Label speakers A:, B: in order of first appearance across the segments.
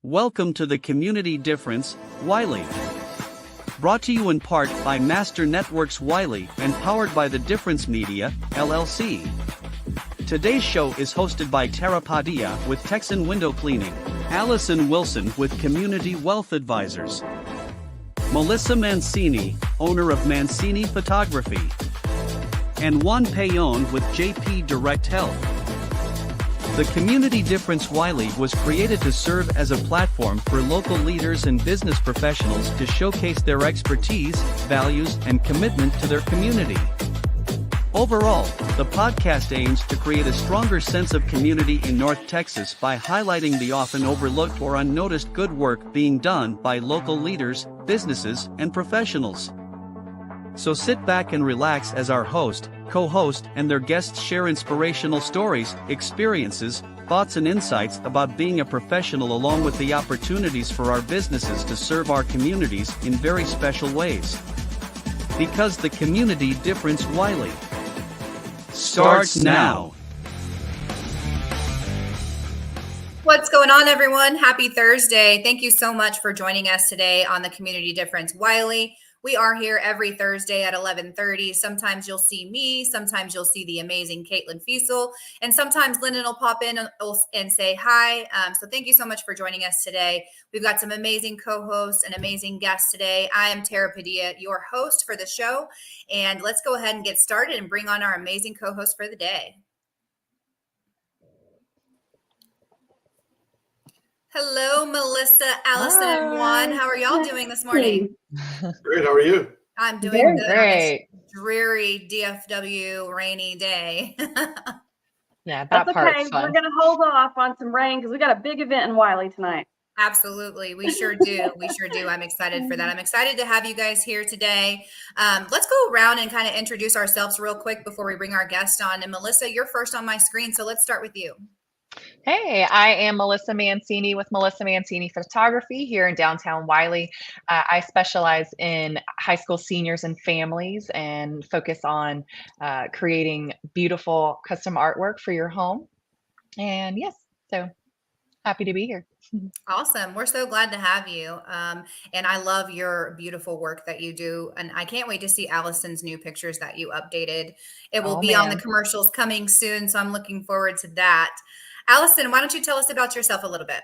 A: Welcome to the Community Difference-Wylie. Brought to you in part by Master Networks Wylie and powered by the Difference Media, LLC. Today's show is hosted by Padilla with Texan Window Cleaning, Allison Wilson with Community Wealth Advisors, Melissa Mancini, owner of Mancini Photography, and Juan Peón with JP Direct Health. The Community Difference-Wylie was created to serve as a platform for local leaders and business professionals to showcase their expertise, values, and commitment to their community. Overall, the podcast aims to create a stronger sense of community in North Texas by highlighting the often overlooked or unnoticed good work being done by local leaders, businesses, and professionals. So sit back and relax as our host, co-host, and their guests share inspirational stories, experiences, thoughts, and insights about being a professional, along with the opportunities for our businesses to serve our communities in very special ways. Because the Community Difference-Wylie starts now.
B: What's going on, everyone? Happy Thursday. Thank you so much for joining us today on the Community Difference-Wylie. We are here every Thursday at 11:30. Sometimes you'll see me, sometimes you'll see the amazing Caitlin Fiesel, and sometimes Lyndon will pop in and say hi. So thank you so much for joining us today. We've got some amazing co-hosts and amazing guests today. I am Padilla, your host for the show, and let's go ahead and get started and bring on our amazing co-host for the day. Hello, Melissa, Allison, and Juan. How are y'all doing this morning?
C: Great. How are you?
B: I'm doing good.
D: Great.
B: On this dreary DFW rainy day.
D: Yeah,
E: That's okay. We're going to hold off on some rain because we got a big event in Wylie tonight.
B: Absolutely. We sure do. We sure do. I'm excited for that. I'm excited to have you guys here today. Let's go around and kind of introduce ourselves real quick before we bring our guest on. And Melissa, you're first on my screen, so let's start with you.
D: Hey, I am Melissa Mancini with Melissa Mancini Photography here in downtown Wylie. I specialize in high school seniors and families and focus on creating beautiful custom artwork for your home. And yes, so happy to be here.
B: Awesome. We're so glad to have you. And I love your beautiful work that you do. And I can't wait to see Allison's new pictures that you updated. It will be on the commercials coming soon. So I'm looking forward to that. Allison, why don't you tell us about yourself a little bit?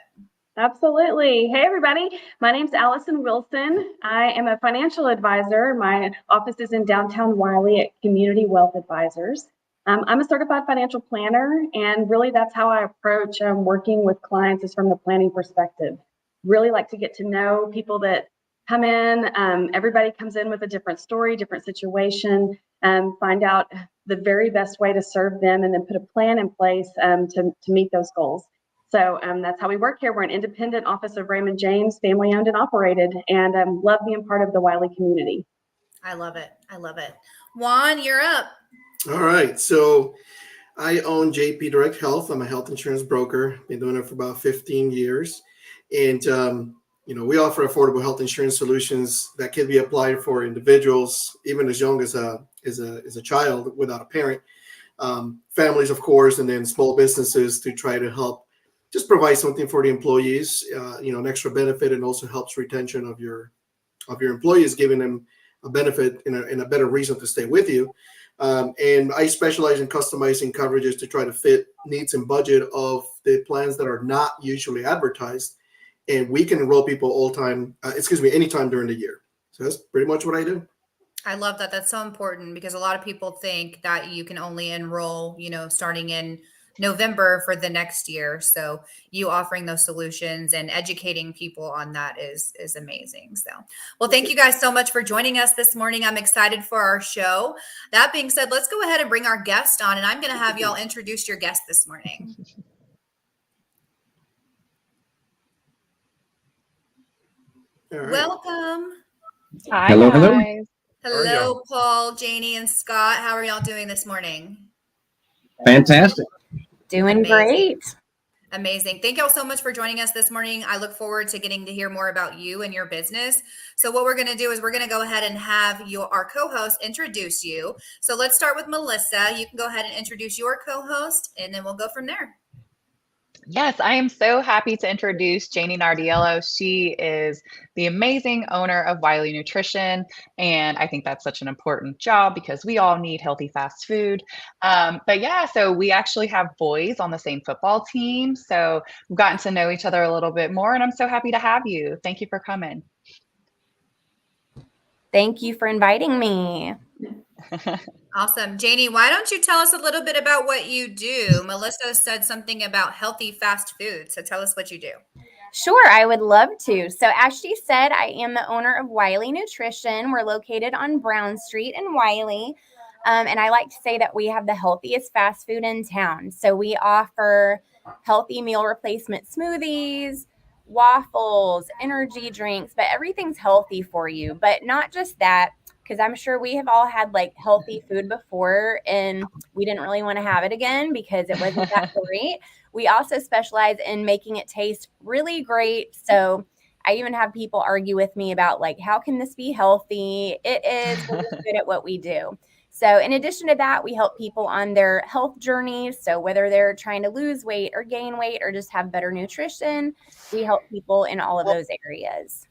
E: Absolutely. Hey, everybody. My name's Allison Wilson. I am a financial advisor. My office is in downtown Wylie at Community Wealth Advisors. I'm a certified financial planner, and really that's how I approach working with clients is from the planning perspective. Really like to get to know people that come in. Everybody comes in with a different story, different situation, find out the very best way to serve them and then put a plan in place to meet those goals. So that's how we work here. We're an independent office of Raymond James, family owned and operated, and love being part of the Wylie community.
B: I love it. I love it. Juan, you're up.
C: All right. So I own JP Direct Health. I'm a health insurance broker. Been doing it for about 15 years. And, we offer affordable health insurance solutions that can be applied for individuals, even as young as a child without a parent, families, of course, and then small businesses to try to help just provide something for the employees, an extra benefit, and also helps retention of your employees, giving them a benefit and a better reason to stay with you. And I specialize in customizing coverages to try to fit needs and budget of the plans that are not usually advertised. And we can enroll people anytime during the year. So that's pretty much what I do.
B: I love that. That's so important because a lot of people think that you can only enroll, starting in November for the next year. So you offering those solutions and educating people on that is amazing. So, well, thank you guys so much for joining us this morning. I'm excited for our show. That being said, let's go ahead and bring our guest on, and I'm going to have y'all introduce your guest this morning.
C: Right.
B: Welcome.
D: Hi,
F: Hello.
D: guys.
B: Hello, Paul, Janie, and Scott. How are y'all doing this morning?
F: Fantastic.
G: Doing great.
B: Amazing. Thank y'all so much for joining us this morning. I look forward to getting to hear more about you and your business. So what we're going to do is we're going to go ahead and have our co-host introduce you. So let's start with Melissa. You can go ahead and introduce your co-host, and then we'll go from there.
D: Yes, I am so happy to introduce Janie Nardiello. She is the amazing owner of Wylie Nutrition, and I think that's such an important job because we all need healthy fast food. But yeah, so we actually have boys on the same football team, so we've gotten to know each other a little bit more, and I'm so happy to have you. Thank you for coming.
G: Thank you for inviting me.
B: Awesome. Janie, why don't you tell us a little bit about what you do? Melissa said something about healthy fast food. So tell us what you do.
G: Sure, I would love to. So as she said, I am the owner of Wylie Nutrition. We're located on Brown Street in Wylie. And I like to say that we have the healthiest fast food in town. So we offer healthy meal replacement smoothies, waffles, energy drinks, but everything's healthy for you. But not just that, because I'm sure we have all had like healthy food before and we didn't really want to have it again because it wasn't that great. We also specialize in making it taste really great. So I even have people argue with me about like, how can this be healthy? It is. We're just good at what we do. So in addition to that, we help people on their health journeys. So whether they're trying to lose weight or gain weight or just have better nutrition, we help people in all of those areas.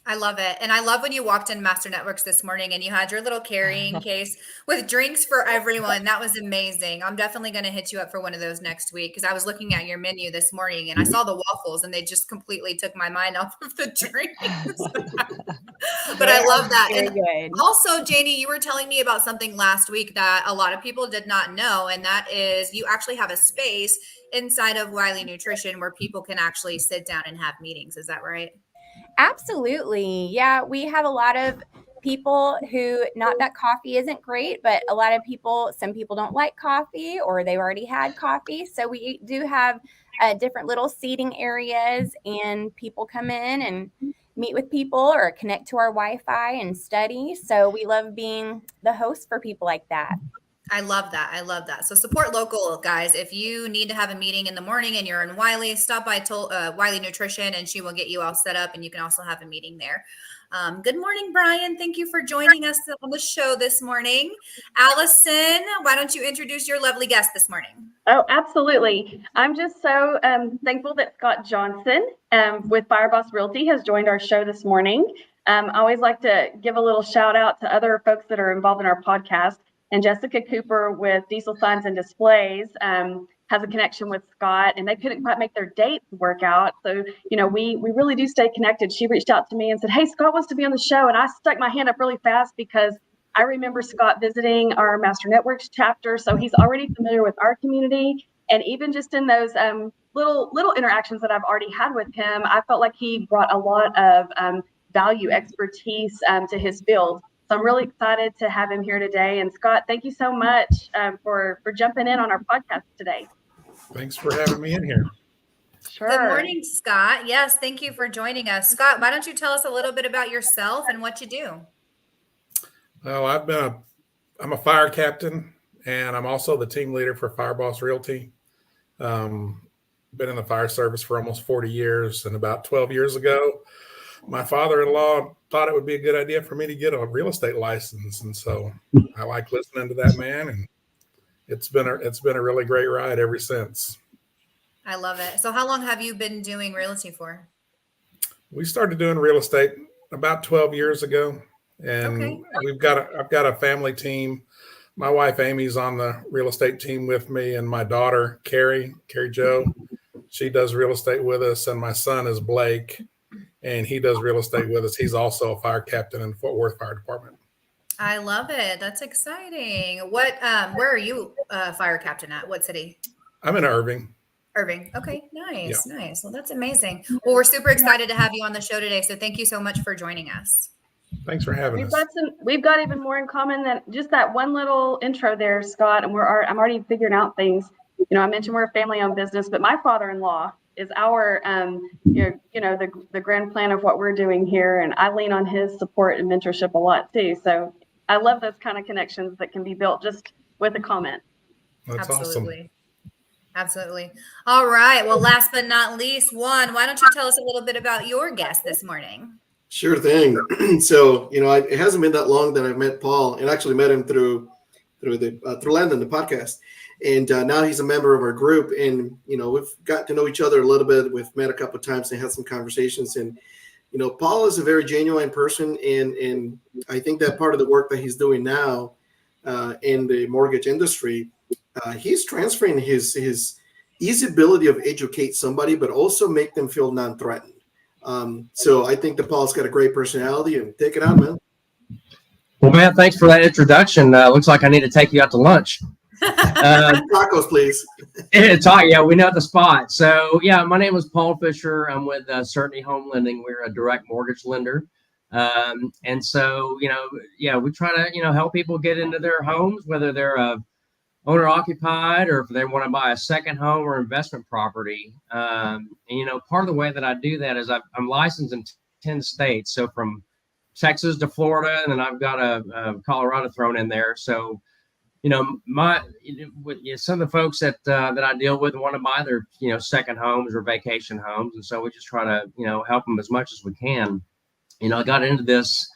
B: I love it. And I love when you walked in Master Networks this morning and you had your little carrying case with drinks for everyone. That was amazing. I'm definitely going to hit you up for one of those next week because I was looking at your menu this morning and I saw the waffles and they just completely took my mind off of the drinks. But I love that.
G: Very
B: And
G: good.
B: also, Janie, you were telling me about something last week that a lot of people did not know, and that is you actually have a space inside of Wylie Nutrition where people can actually sit down and have meetings. Is that right?
G: Absolutely. Yeah, we have a lot of people who, not that coffee isn't great, but a lot of people, some people don't like coffee or they've already had coffee. So we do have different little seating areas and people come in and meet with people or connect to our Wi-Fi and study. So we love being the host for people like that.
B: I love that. I love that. So support local, guys. If you need to have a meeting in the morning and you're in Wylie, stop by Wylie Nutrition and she will get you all set up and you can also have a meeting there. Good morning, Brian. Thank you for joining us on the show this morning. Allison, why don't you introduce your lovely guest this morning?
E: Oh, absolutely. I'm just so thankful that Scott Johnson with Fireboss Realty has joined our show this morning. I always like to give a little shout out to other folks that are involved in our podcast. And Jessica Cooper with Diesel Signs and Displays has a connection with Scott, and they couldn't quite make their dates work out. So, you know, we really do stay connected. She reached out to me and said, hey, Scott wants to be on the show. And I stuck my hand up really fast because I remember Scott visiting our Master Networks chapter. So he's already familiar with our community. And even just in those little interactions that I've already had with him, I felt like he brought a lot of value, expertise to his field. So I'm really excited to have him here today. And Scott, thank you so much for jumping in on our podcast today.
H: Thanks for having me in here.
E: Sure.
B: Good morning, Scott. Yes, thank you for joining us. Scott, why don't you tell us a little bit about yourself and what you do?
H: Well, I'm a fire captain, and I'm also the team leader for Fireboss Realty. Been in the fire service for almost 40 years, and about 12 years ago, my father-in-law thought it would be a good idea for me to get a real estate license. And so I like listening to that man, and it's been a really great ride ever since.
B: I love it. So how long have you been doing realty for?
H: We started doing real estate about 12 years ago, and
B: Okay.
H: I've got a family team. My wife Amy's on the real estate team with me, and my daughter Carrie Jo, she does real estate with us, and my son is Blake, and he does real estate with us. He's also a fire captain in Fort Worth Fire Department.
B: I love it. That's exciting. Where are you fire captain at? What city?
H: I'm in Irving.
B: Irving. Okay, nice, nice. Well, that's amazing. Well, we're super excited to have you on the show today. So thank you so much for joining us.
H: Thanks for having us.
E: We've got even more in common than just that one little intro there, Scott. And I'm already figuring out things. You know, I mentioned we're a family-owned business, but my father-in-law is our, the grand plan of what we're doing here. And I lean on his support and mentorship a lot too. So I love those kind of connections that can be built just with a comment.
H: That's
B: Absolutely.
H: awesome.
B: Absolutely. All right. Well, last but not least, Juan, why don't you tell us a little bit about your guest this morning?
C: Sure thing. So, it hasn't been that long that I've met Paul, and actually met him through through Landon, the podcast. And now he's a member of our group. And, we've got to know each other a little bit. We've met a couple of times and had some conversations. And, Paul is a very genuine person. And I think that part of the work that he's doing now in the mortgage industry, he's transferring his easy ability of educate somebody, but also make them feel non-threatened. So I think that Paul's got a great personality, and take it on, man.
F: Well, man, thanks for that introduction. Looks like I need to take you out to lunch.
C: Tacos, please.
F: Yeah, we know the spot. So, yeah, my name is Paul Fisher. I'm with Certainty Home Lending. We're a direct mortgage lender. And so, we try to, help people get into their homes, whether they're owner occupied or if they want to buy a second home or investment property. And, part of the way that I do that is I'm licensed in 10 states. So from Texas to Florida, and then I've got a Colorado thrown in there. So, some of the folks that I deal with want to buy their, second homes or vacation homes. And so we just try to, help them as much as we can. I got into this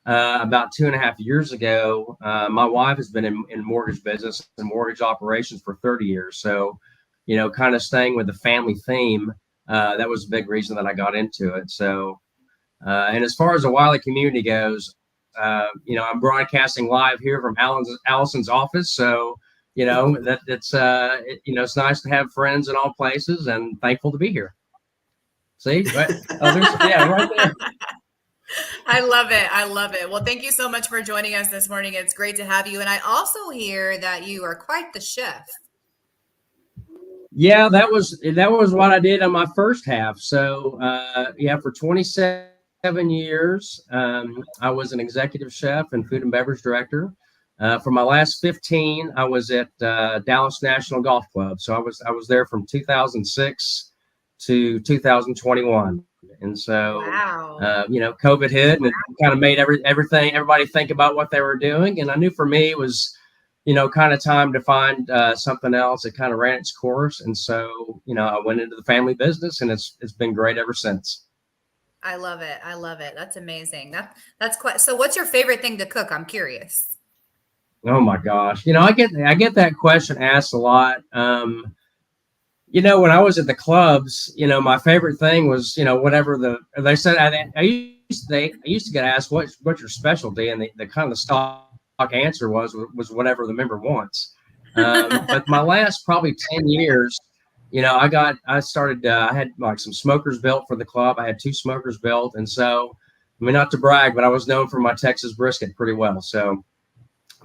F: about 2.5 years ago. My wife has been in mortgage business and mortgage operations for 30 years. So, kind of staying with the family theme, that was a big reason that I got into it. So, and as far as the Wylie community goes, I'm broadcasting live here from Allison's office. So, it's nice to have friends in all places and thankful to be here. See? Right? Right there.
B: I love it. I love it. Well, thank you so much for joining us this morning. It's great to have you. And I also hear that you are quite the chef.
F: Yeah, that was what I did on my first half. So, for 27 years, I was an executive chef and food and beverage director. For my last 15, I was at Dallas National Golf Club. So I was there from 2006 to 2021. And so,
B: wow.
F: COVID hit and it kind of made everybody think about what they were doing. And I knew for me it was, kind of time to find something else that kind of ran its course. And so, I went into the family business and it's been great ever since.
B: I love it. I love it. That's amazing. That's quite. So what's your favorite thing to cook? I'm curious.
F: Oh my gosh. I get that question asked a lot. When I was at the clubs, my favorite thing was, whatever they said. I used to get asked what's your specialty, and the kind of stock answer was whatever the member wants. But my last probably 10 years, I had like some smokers built for the club. I had 2 smokers built, and so not to brag, but I was known for my Texas brisket pretty well. So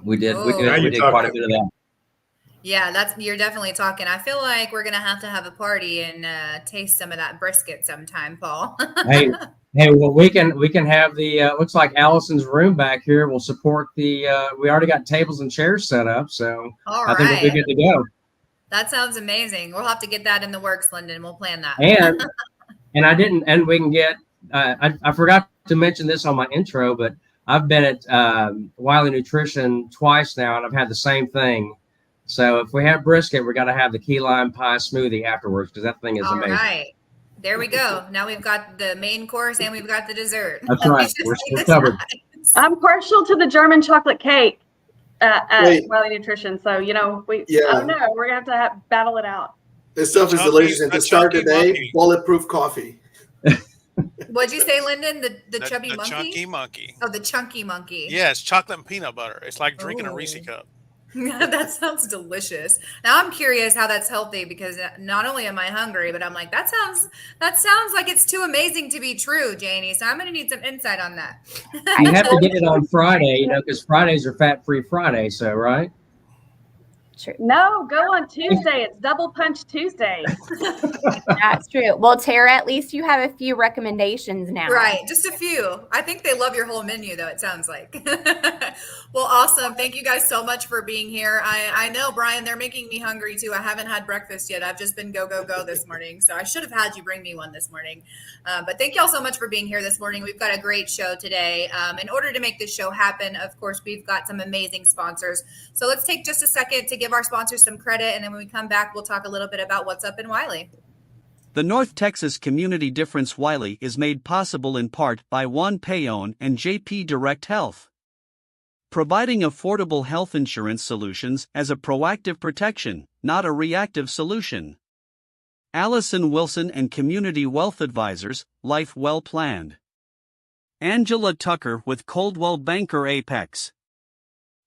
F: we did quite a bit of that.
B: Yeah, you're definitely talking. I feel like we're gonna have to have a party and taste some of that brisket sometime, Paul.
F: hey, well, we can have the looks like Allison's room back here will support the. We already got tables and chairs set up, so I think we'll be good to go.
B: That sounds amazing. We'll have to get that in the works, Lyndon. We'll plan that.
F: And we can get. I forgot to mention this on my intro, but I've been at Wylie Nutrition twice now, and I've had the same thing. So if we have brisket, we got to have the key lime pie smoothie afterwards because that thing is amazing.
B: All right. There we go. Now we've got the main course and we've got the dessert.
F: That's right. We're covered.
E: I'm partial to the German chocolate cake at Wylie Nutrition. So, I don't know. We're going to have to battle it out.
C: This stuff is delicious. And to start the day, bulletproof coffee.
B: What'd you say, Lyndon? The chubby monkey?
I: The chunky monkey.
B: Oh, the chunky monkey.
I: Yeah, it's chocolate and peanut butter. It's like drinking a Reese cup.
B: That sounds delicious. Now I'm curious how that's healthy because not only am I hungry, but I'm like, that sounds like it's too amazing to be true, Janie. So I'm going to need some insight on that.
F: You have to get it on Friday, because Fridays are fat-free Friday. So, right?
G: True.
E: No, go on Tuesday. It's Double Punch Tuesday.
G: That's true. Well, Tara, at least you have a few recommendations now.
B: Right. Just a few. I think they love your whole menu, though, it sounds like. Well, awesome. Thank you guys so much for being here. I know, Brian, they're making me hungry, too. I haven't had breakfast yet. I've just been go this morning. So I should have had you bring me one this morning. But thank you all so much for being here this morning. We've got a great show today. In order to make this show happen, of course, we've got some amazing sponsors. So let's take just a second to give our sponsors some credit, and then when we come back, we'll talk a little bit about what's up in Wylie.
A: The North Texas Community Difference-Wylie is made possible in part by Juan, Peón, and JP Direct Health. providing affordable health insurance solutions as a proactive protection, not a reactive solution. Allison Wilson and Community Wealth Advisors, Life Well Planned. Angela Tucker with Coldwell Banker Apex.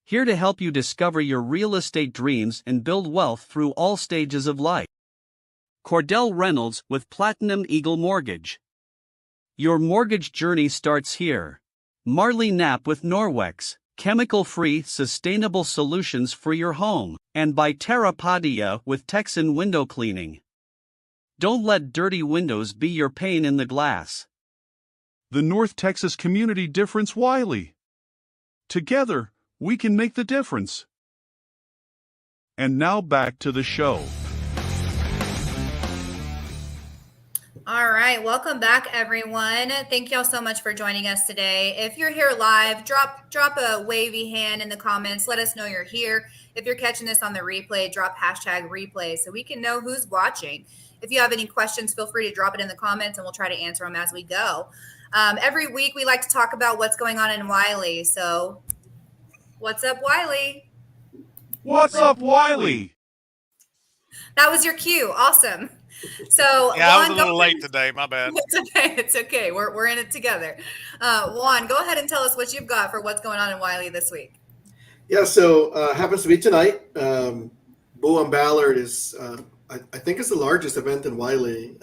A: Here to help you discover your real estate dreams and build wealth through all stages of life. Cordell Reynolds with Platinum Eagle Mortgage. Your mortgage journey starts here. Marley Knapp with Norwex, chemical-free, sustainable solutions for your home, and by Terra Padilla with Texan Window Cleaning. Don't let dirty windows be your pane in the glass.
J: The North Texas Community Difference-Wylie. Together, we can make the difference. And now back to the show.
B: All right, welcome back, everyone. Thank y'all so much for joining us today. If you're here live, drop a wavy hand in the comments. Let us know you're here. If you're catching this on the replay, drop #replay so we can know who's watching. If you have any questions, feel free to drop it in the comments and we'll try to answer them as we go. Every week we like to talk about what's going on in Wylie. So what's up, Wylie?
J: What's up, Wylie?
B: That was your cue. Awesome. So
I: Yeah,
B: Juan,
I: I was a little late today. My bad.
B: It's okay. It's okay. We're in it together. Juan, go ahead and tell us what you've got for what's going on in Wylie this week.
C: Yeah, so happens to be tonight. Boone Ballard is, I think it's the largest event in Wylie.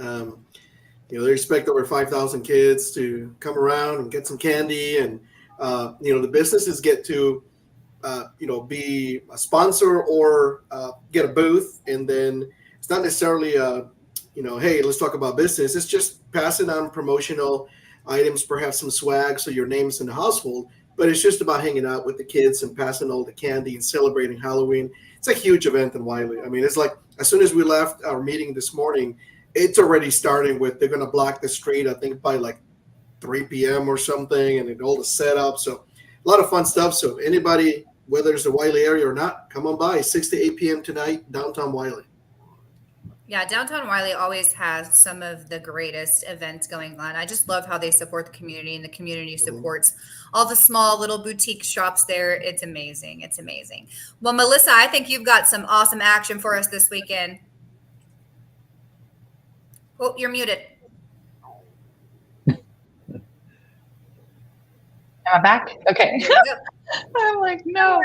C: They expect over 5,000 kids to come around and get some candy, and the businesses get to be a sponsor or get a booth, and then it's not necessarily hey, let's talk about business. It's just passing on promotional items, perhaps some swag, so your name's in the household. But it's just about hanging out with the kids and passing all the candy and celebrating Halloween. It's a huge event in Wylie. I mean, it's like as soon as we left our meeting this morning, it's already starting with they're going to block the street, I think, by like 3 p.m. or something, and all the setup. So a lot of fun stuff. So anybody, whether it's the Wylie area or not, come on by 6 to 8 p.m. tonight, downtown Wylie.
B: Yeah, downtown Wylie always has some of the greatest events going on. I just love how they support the community, and the community supports all the small little boutique shops there. It's amazing. It's amazing. Well, Melissa, I think you've got some awesome action for us this weekend. Oh, you're muted.
D: Am I back? Okay.
B: There you go.
D: I'm like, no.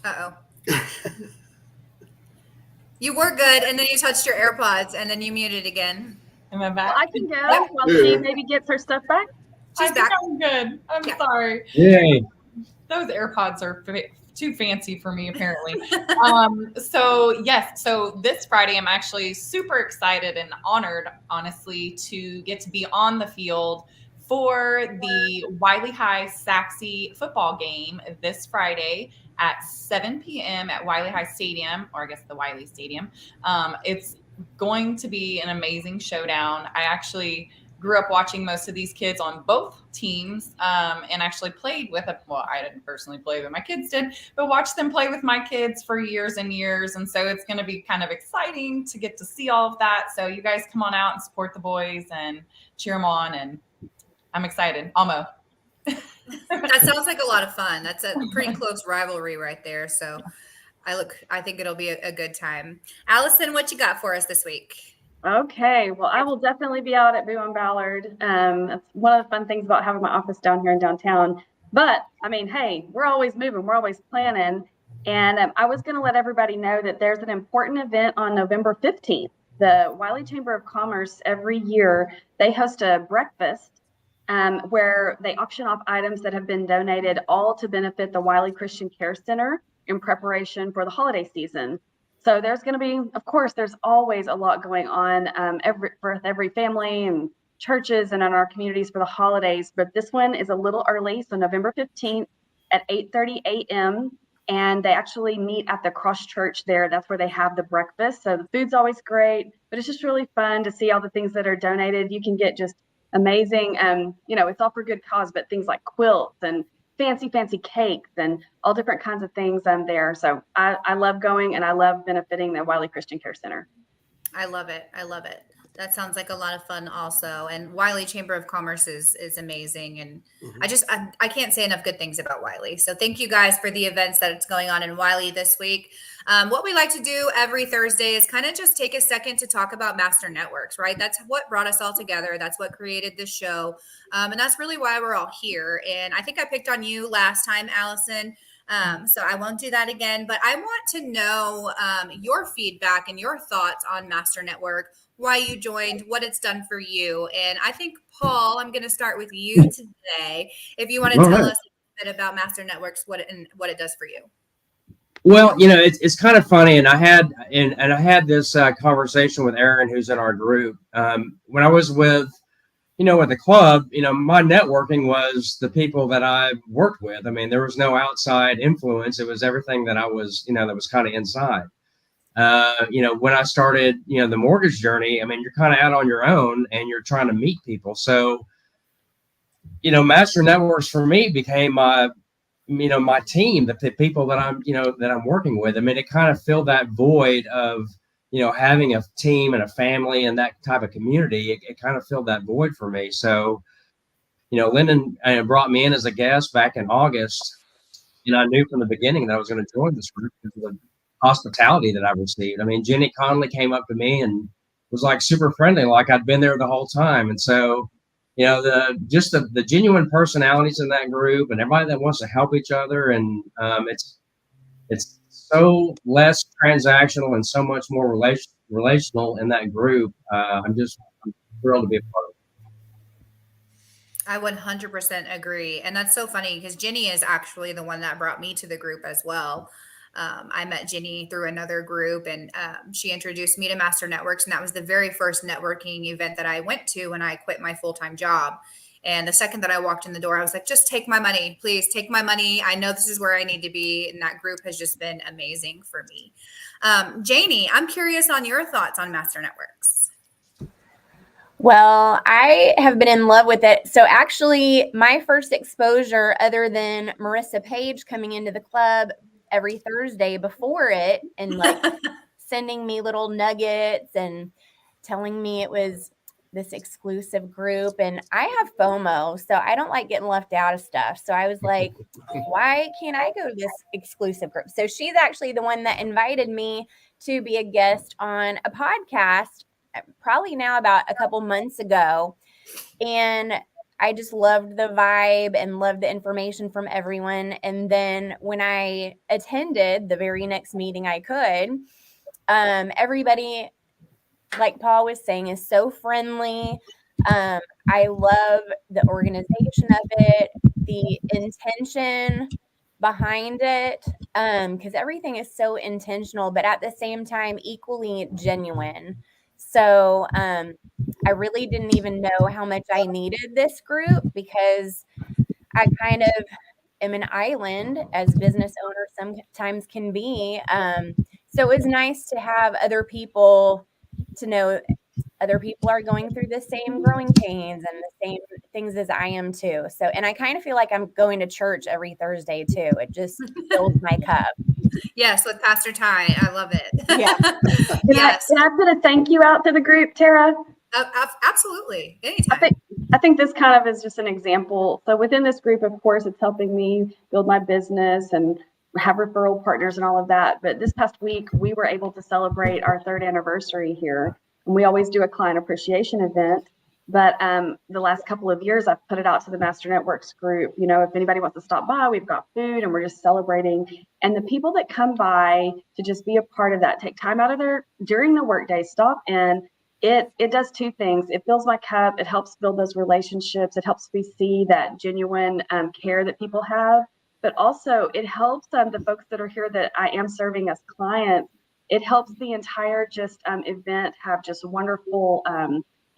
B: Uh-oh. You were good, and then you touched your AirPods, and then you muted again.
D: Am I back?
E: Well, I can go while she maybe gets her stuff back.
B: She's back.
D: I'm good. I'm sorry.
F: Yay.
D: Those AirPods are too fancy for me, apparently. So this Friday, I'm actually super excited and honored, honestly, to get to be on the field for the Wylie High Saxy football game this Friday at 7 p.m. at Wylie High Stadium, or I guess the Wylie Stadium. It's going to be an amazing showdown. I actually grew up watching most of these kids on both teams, and actually played with I didn't personally play, but my kids did, but watched them play with my kids for years and years. And so it's going to be kind of exciting to get to see all of that. So you guys come on out and support the boys and cheer them on. And I'm excited. Almo.
B: That sounds like a lot of fun. That's a pretty close rivalry right there. So I think it'll be a good time. Allison, what you got for us this week?
E: Okay, well, I will definitely be out at Boone Ballard. That's one of the fun things about having my office down here in downtown. But I mean, hey, we're always moving, we're always planning. And I was going to let everybody know that there's an important event on November 15th. The Wylie Chamber of Commerce every year, they host a breakfast where they auction off items that have been donated, all to benefit the Wylie Christian Care Center in preparation for the holiday season. So there's going to be, of course, there's always a lot going on for every family and churches and in our communities for the holidays. But this one is a little early, so November 15th at 8:30 a.m. And they actually meet at the Cross Church there. That's where they have the breakfast. So the food's always great, but it's just really fun to see all the things that are donated. You can get just amazing, it's all for good cause, but things like quilts and fancy cakes and all different kinds of things there. So I love going, and I love benefiting the Wylie Christian Care Center.
B: I love it. I love it. That sounds like a lot of fun also. And Wylie Chamber of Commerce is amazing. And I can't say enough good things about Wylie. So thank you guys for the events that's going on in Wylie this week. What we like to do every Thursday is kind of just take a second to talk about Master Networks, right? That's what brought us all together. That's what created this show. And that's really why we're all here. And I think I picked on you last time, Allison. So I won't do that again, but I want to know your feedback and your thoughts on Master Network, why you joined, what it's done for you. And I think, Paul, I'm going to start with you today. If you want to tell us a bit about Master Networks, what it does for you.
F: Well, it's kind of funny, and I had this conversation with Aaron, who's in our group. When I was with the club, my networking was the people that I worked with. I mean, there was no outside influence. It was everything that I was, that was kind of inside. When I started, the mortgage journey, I mean, you're kind of out on your own and you're trying to meet people. So, Master Networks for me became my team, the people that I'm working with. I mean, it kind of filled that void of, having a team and a family and that type of community. It kind of filled that void for me. So, Lyndon brought me in as a guest back in August, and I knew from the beginning that I was going to join this group because of the hospitality that I received. I mean, Jenny Conley came up to me and was like super friendly, like I'd been there the whole time. And so, the genuine personalities in that group and everybody that wants to help each other. And it's so less transactional and so much more relational in that group. I'm thrilled to be a part of it.
B: I 100% agree. And that's so funny because Jenny is actually the one that brought me to the group as well. I met Jenny through another group, and she introduced me to Master Networks. And that was the very first networking event that I went to when I quit my full-time job. And the second that I walked in the door, I was like, just take my money, please take my money. I know this is where I need to be. And that group has just been amazing for me. Janie, I'm curious on your thoughts on Master Networks.
G: Well, I have been in love with it. So actually, my first exposure, other than Marissa Page coming into the club every Thursday before it and like sending me little nuggets and telling me it was this exclusive group. And I have FOMO, so I don't like getting left out of stuff. So I was like, why can't I go to this exclusive group? So she's actually the one that invited me to be a guest on a podcast, probably now about a couple months ago. And I just loved the vibe and loved the information from everyone. And then when I attended the very next meeting I could, everybody, like Paul was saying, is so friendly. I love the organization of it, the intention behind it, because everything is so intentional, but at the same time, equally genuine. So I really didn't even know how much I needed this group because I kind of am an island, as business owners sometimes can be. So it was nice to have other people, to know other people are going through the same growing pains and the same things as I am too. So, and I kind of feel like I'm going to church every Thursday too. It just fills my cup.
B: Yes, with Pastor Ty. I love it.
G: Yeah.
B: Yes.
E: Can I put a thank you out to the group, Tara?
B: Absolutely. Anytime.
E: I think this kind of is just an example. So within this group, of course, it's helping me build my business and have referral partners and all of that. But this past week, we were able to celebrate our 3rd anniversary here. And we always do a client appreciation event. But the last couple of years, I've put it out to the Master Networks group. If anybody wants to stop by, we've got food and we're just celebrating. And the people that come by to just be a part of that, take time out of during the workday, stop in. It does 2 things. It fills my cup. It helps build those relationships. It helps me see that genuine care that people have. But also it helps the folks that are here that I am serving as clients. It helps the entire event have just wonderful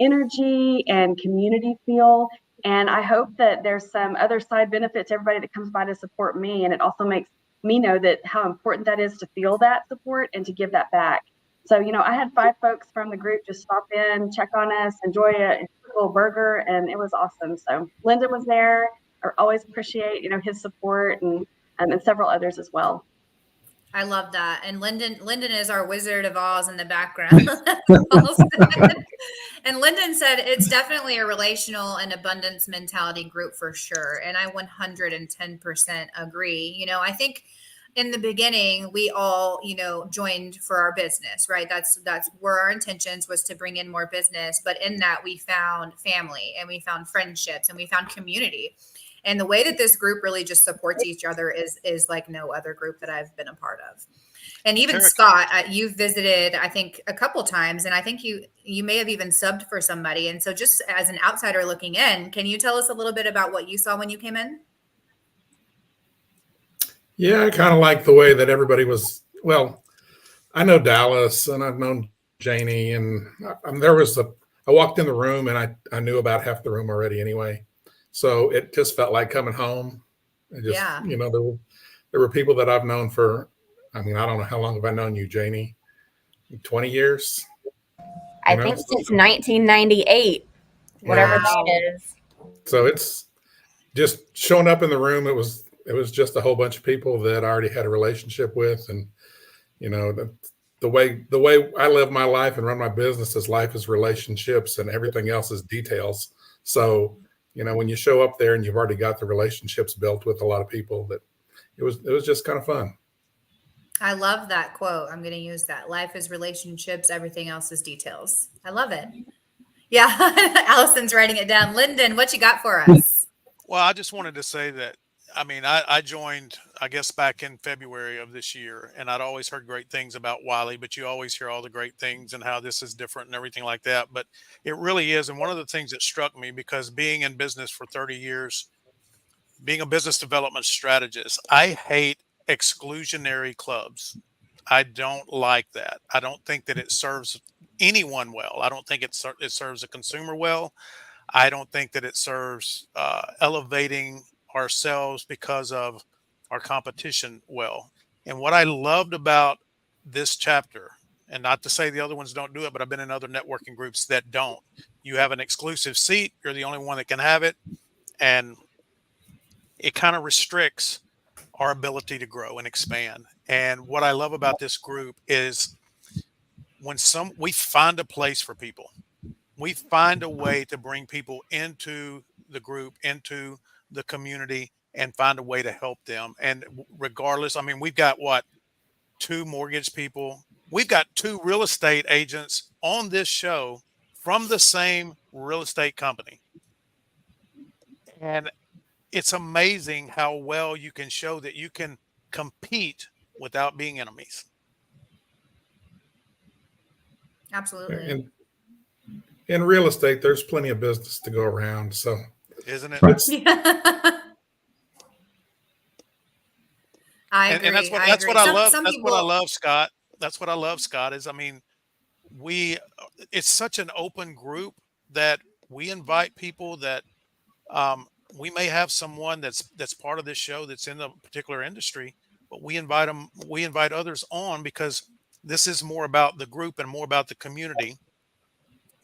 E: energy and community feel. And I hope that there's some other side benefit to everybody that comes by to support me. And it also makes me know that how important that is to feel that support and to give that back. So, I had 5 folks from the group just stop in, check on us, enjoy a little burger, and it was awesome. So Lyndon was there. I always appreciate, his support and several others as well.
B: I love that. And Lyndon is our Wizard of Oz in the background. And Lyndon said it's definitely a relational and abundance mentality group for sure. And I 110% agree. You know, I think in the beginning, we all, you know, joined for our business, right? That's where our intentions was to bring in more business. But in that, we found family and we found friendships and we found community. And the way that this group really just supports each other is like no other group that I've been a part of. And even Scott, you've visited, I think, a couple times, and I think you may have even subbed for somebody. And so just as an outsider looking in, can you tell us a little bit about what you saw when you came in?
H: Yeah, I kind of like the way that everybody was. Well, I know Dallas and I've known Janie, and I walked in the room and I knew about half the room already anyway. So it just felt like coming home. You know, there were people that I've known for, I mean, I don't know how long have I known you, Janie? 20 years?
G: I think since 1998, whatever that is.
H: So it's just showing up in the room. It was just a whole bunch of people that I already had a relationship with. And, you know, the way I live my life and run my business is life is relationships and everything else is details. So, you know, when you show up there and you've already got the relationships built with a lot of people, that it was just kind of fun.
B: I love that quote. I'm going to use that. Life is relationships. Everything else is details. I love it. Yeah. Allison's writing it down. Lyndon, what you got for us?
I: Well, I just wanted to say that, I mean, I joined, I guess, back in February of this year, and I'd always heard great things about Wylie, but you always hear all the great things and how this is different and everything like that. But it really is. And one of the things that struck me, because being in business for 30 years, being a business development strategist, I hate exclusionary clubs. I don't like that. I don't think that it serves anyone well. I don't think it serves a consumer well. I don't think that it serves elevating ourselves because of our competition well. And what I loved about this chapter, and not to say the other ones don't do it, but I've been in other networking groups that don't. You have an exclusive seat. You're the only one that can have it. And it kind of restricts our ability to grow and expand. And what I love about this group is when we find a place for people, we find a way to bring people into the group, into the community, and find a way to help them. And regardless, I mean, we've got 2 mortgage people. We've got 2 real estate agents on this show from the same real estate company. And it's amazing how well you can show that you can compete without being enemies.
B: Absolutely.
H: And in real estate, there's plenty of business to go around. So,
I: isn't it?
B: I agree.
I: And that's what I love. That's what I love, Scott. That's what I love, Scott, is, I mean, it's such an open group that we invite people that we may have someone that's part of this show that's in a particular industry, but we invite others on because this is more about the group and more about the community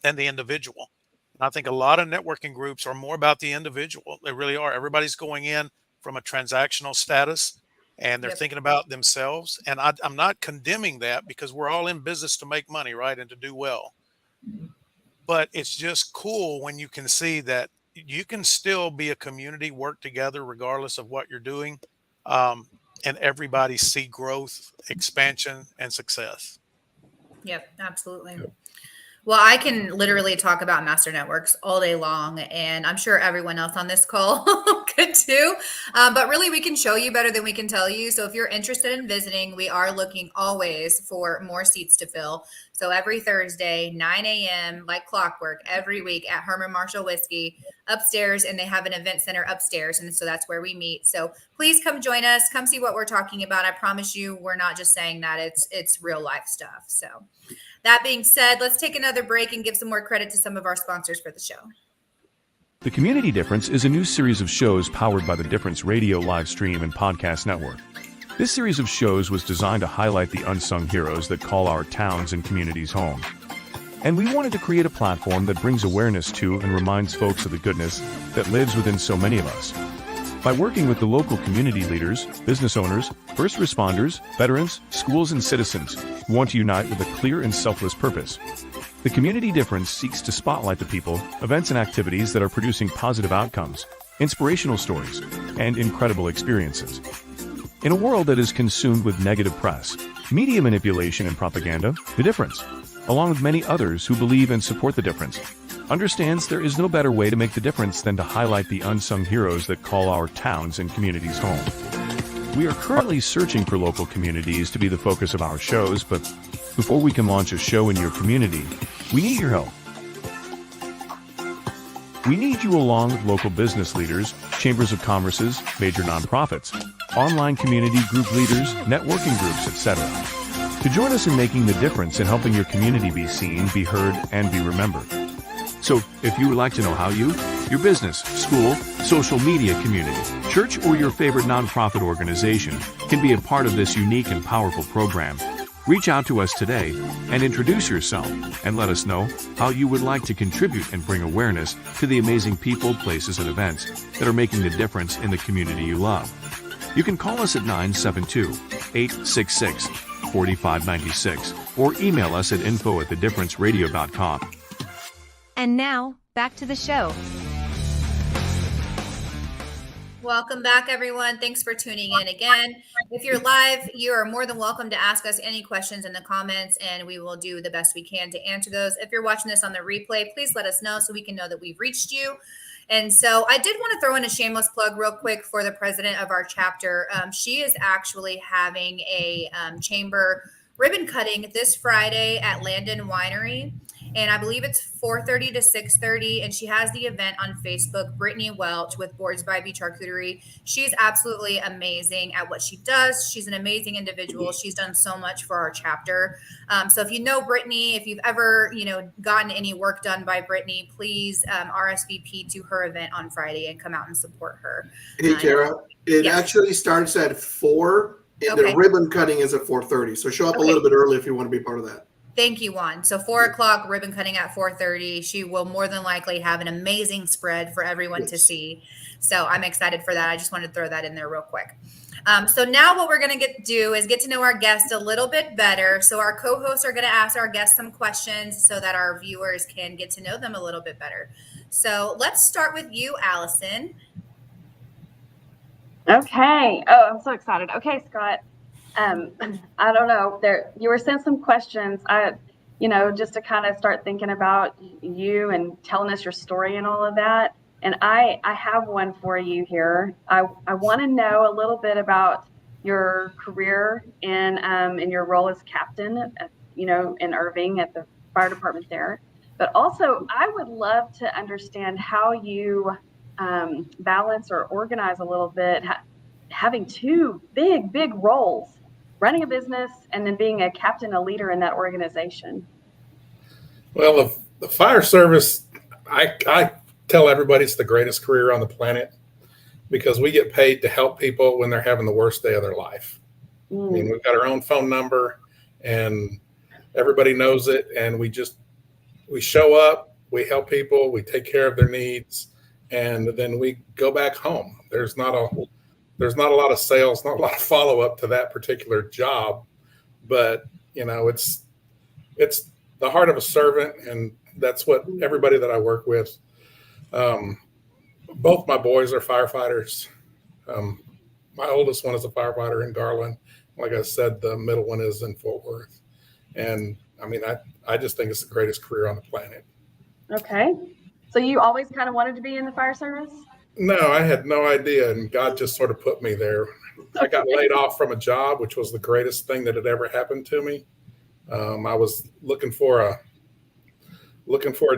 I: than the individual. And I think a lot of networking groups are more about the individual. They really are. Everybody's going in from a transactional status and they're thinking about themselves. And I'm not condemning that because we're all in business to make money, right? And to do well. But it's just cool when you can see that you can still be a community, work together regardless of what you're doing, and everybody see growth, expansion, and success.
B: Yep, absolutely. Yep. Well, I can literally talk about master networks all day long, and I'm sure everyone else on this call could too. But really, we can show you better than we can tell you. So if you're interested in visiting, we are looking always for more seats to fill. So every Thursday, 9 a.m., like clockwork, every week at Herman Marshall Whiskey upstairs, and they have an event center upstairs. And so that's where we meet. So please come join us. Come see what we're talking about. I promise you, we're not just saying that. It's real life stuff. So that being said, let's take another break and give some more credit to some of our sponsors for the show.
K: The Community Difference is a new series of shows powered by the Difference Radio live stream and podcast network. This series of shows was designed to highlight the unsung heroes that call our towns and communities home. And we wanted to create a platform that brings awareness to and reminds folks of the goodness that lives within so many of us. By working with the local community leaders, business owners, first responders, veterans, schools, and citizens who want to unite with a clear and selfless purpose, the Community Difference seeks to spotlight the people, events, and activities that are producing positive outcomes, inspirational stories, and incredible experiences. In a world that is consumed with negative press, media manipulation, and propaganda, the Difference, along with many others who believe and support the Difference, understands there is no better way to make the difference than to highlight the unsung heroes that call our towns and communities home. We are currently searching for local communities to be the focus of our shows, but before we can launch a show in your community, we need your help. We need you along with local business leaders, chambers of commerces, major nonprofits, online community group leaders, networking groups, etc., to join us in making the difference in helping your community be seen, be heard, and be remembered. So, if you would like to know how you, your business, school, social media community, church, or your favorite nonprofit organization can be a part of this unique and powerful program, reach out to us today and introduce yourself and let us know how you would like to contribute and bring awareness to the amazing people, places, and events that are making the difference in the community you love. You can call us at 972-866-4596 or email us at info@thedifferenceradio.com.
L: And now, back to the show.
B: Welcome back, everyone. Thanks for tuning in again. If you're live, you are more than welcome to ask us any questions in the comments, and we will do the best we can to answer those. If you're watching this on the replay, please let us know so we can know that we've reached you. And so I did want to throw in a shameless plug real quick for the president of our chapter. She is actually having a chamber ribbon cutting this Friday at Landon Winery. And I believe it's 4:30 to 6:30. And she has the event on Facebook, Brittany Welch with Boards by Beach Charcuterie. She's absolutely amazing at what she does. She's an amazing individual. She's done so much for our chapter. So if you know Brittany, if you've ever, gotten any work done by Brittany, please RSVP to her event on Friday and come out and support her.
C: Hey, Kara, it actually starts at 4 and the ribbon cutting is at 4:30. So show up a little bit early if you want to be part of that.
B: Thank you, Juan. So 4 o'clock, ribbon cutting at 4:30. She will more than likely have an amazing spread for everyone to see. So I'm excited for that. I just wanted to throw that in there real quick. So now what we're going to do is get to know our guests a little bit better. So our co-hosts are going to ask our guests some questions so that our viewers can get to know them a little bit better. So let's start with you, Allison.
E: Okay. Oh, I'm so excited. Okay, Scott. I don't know. You were sent some questions. Just to kind of start thinking about you and telling us your story and all of that. And I have one for you here. I want to know a little bit about your career in your role as captain, in Irving at the fire department there. But also, I would love to understand how you balance or organize a little bit, having two big roles. Running a business and then being a captain, a leader in that organization.
H: Well, the fire service, I tell everybody it's the greatest career on the planet because we get paid to help people when they're having the worst day of their life. I mean, we've got our own phone number and everybody knows it. And we show up, we help people, we take care of their needs, and then we go back home. There's not a lot of sales, not a lot of follow-up to that particular job, but it's the heart of a servant, and that's what everybody that I work with. Both my boys are firefighters. My oldest one is a firefighter in Garland. Like I said, the middle one is in Fort Worth. And I mean, I just think it's the greatest career on the planet.
E: Okay. So you always kind of wanted to be in the fire service?
H: No, I had no idea, and God just sort of put me there. I got laid off from a job, which was the greatest thing that had ever happened to me. I was looking for a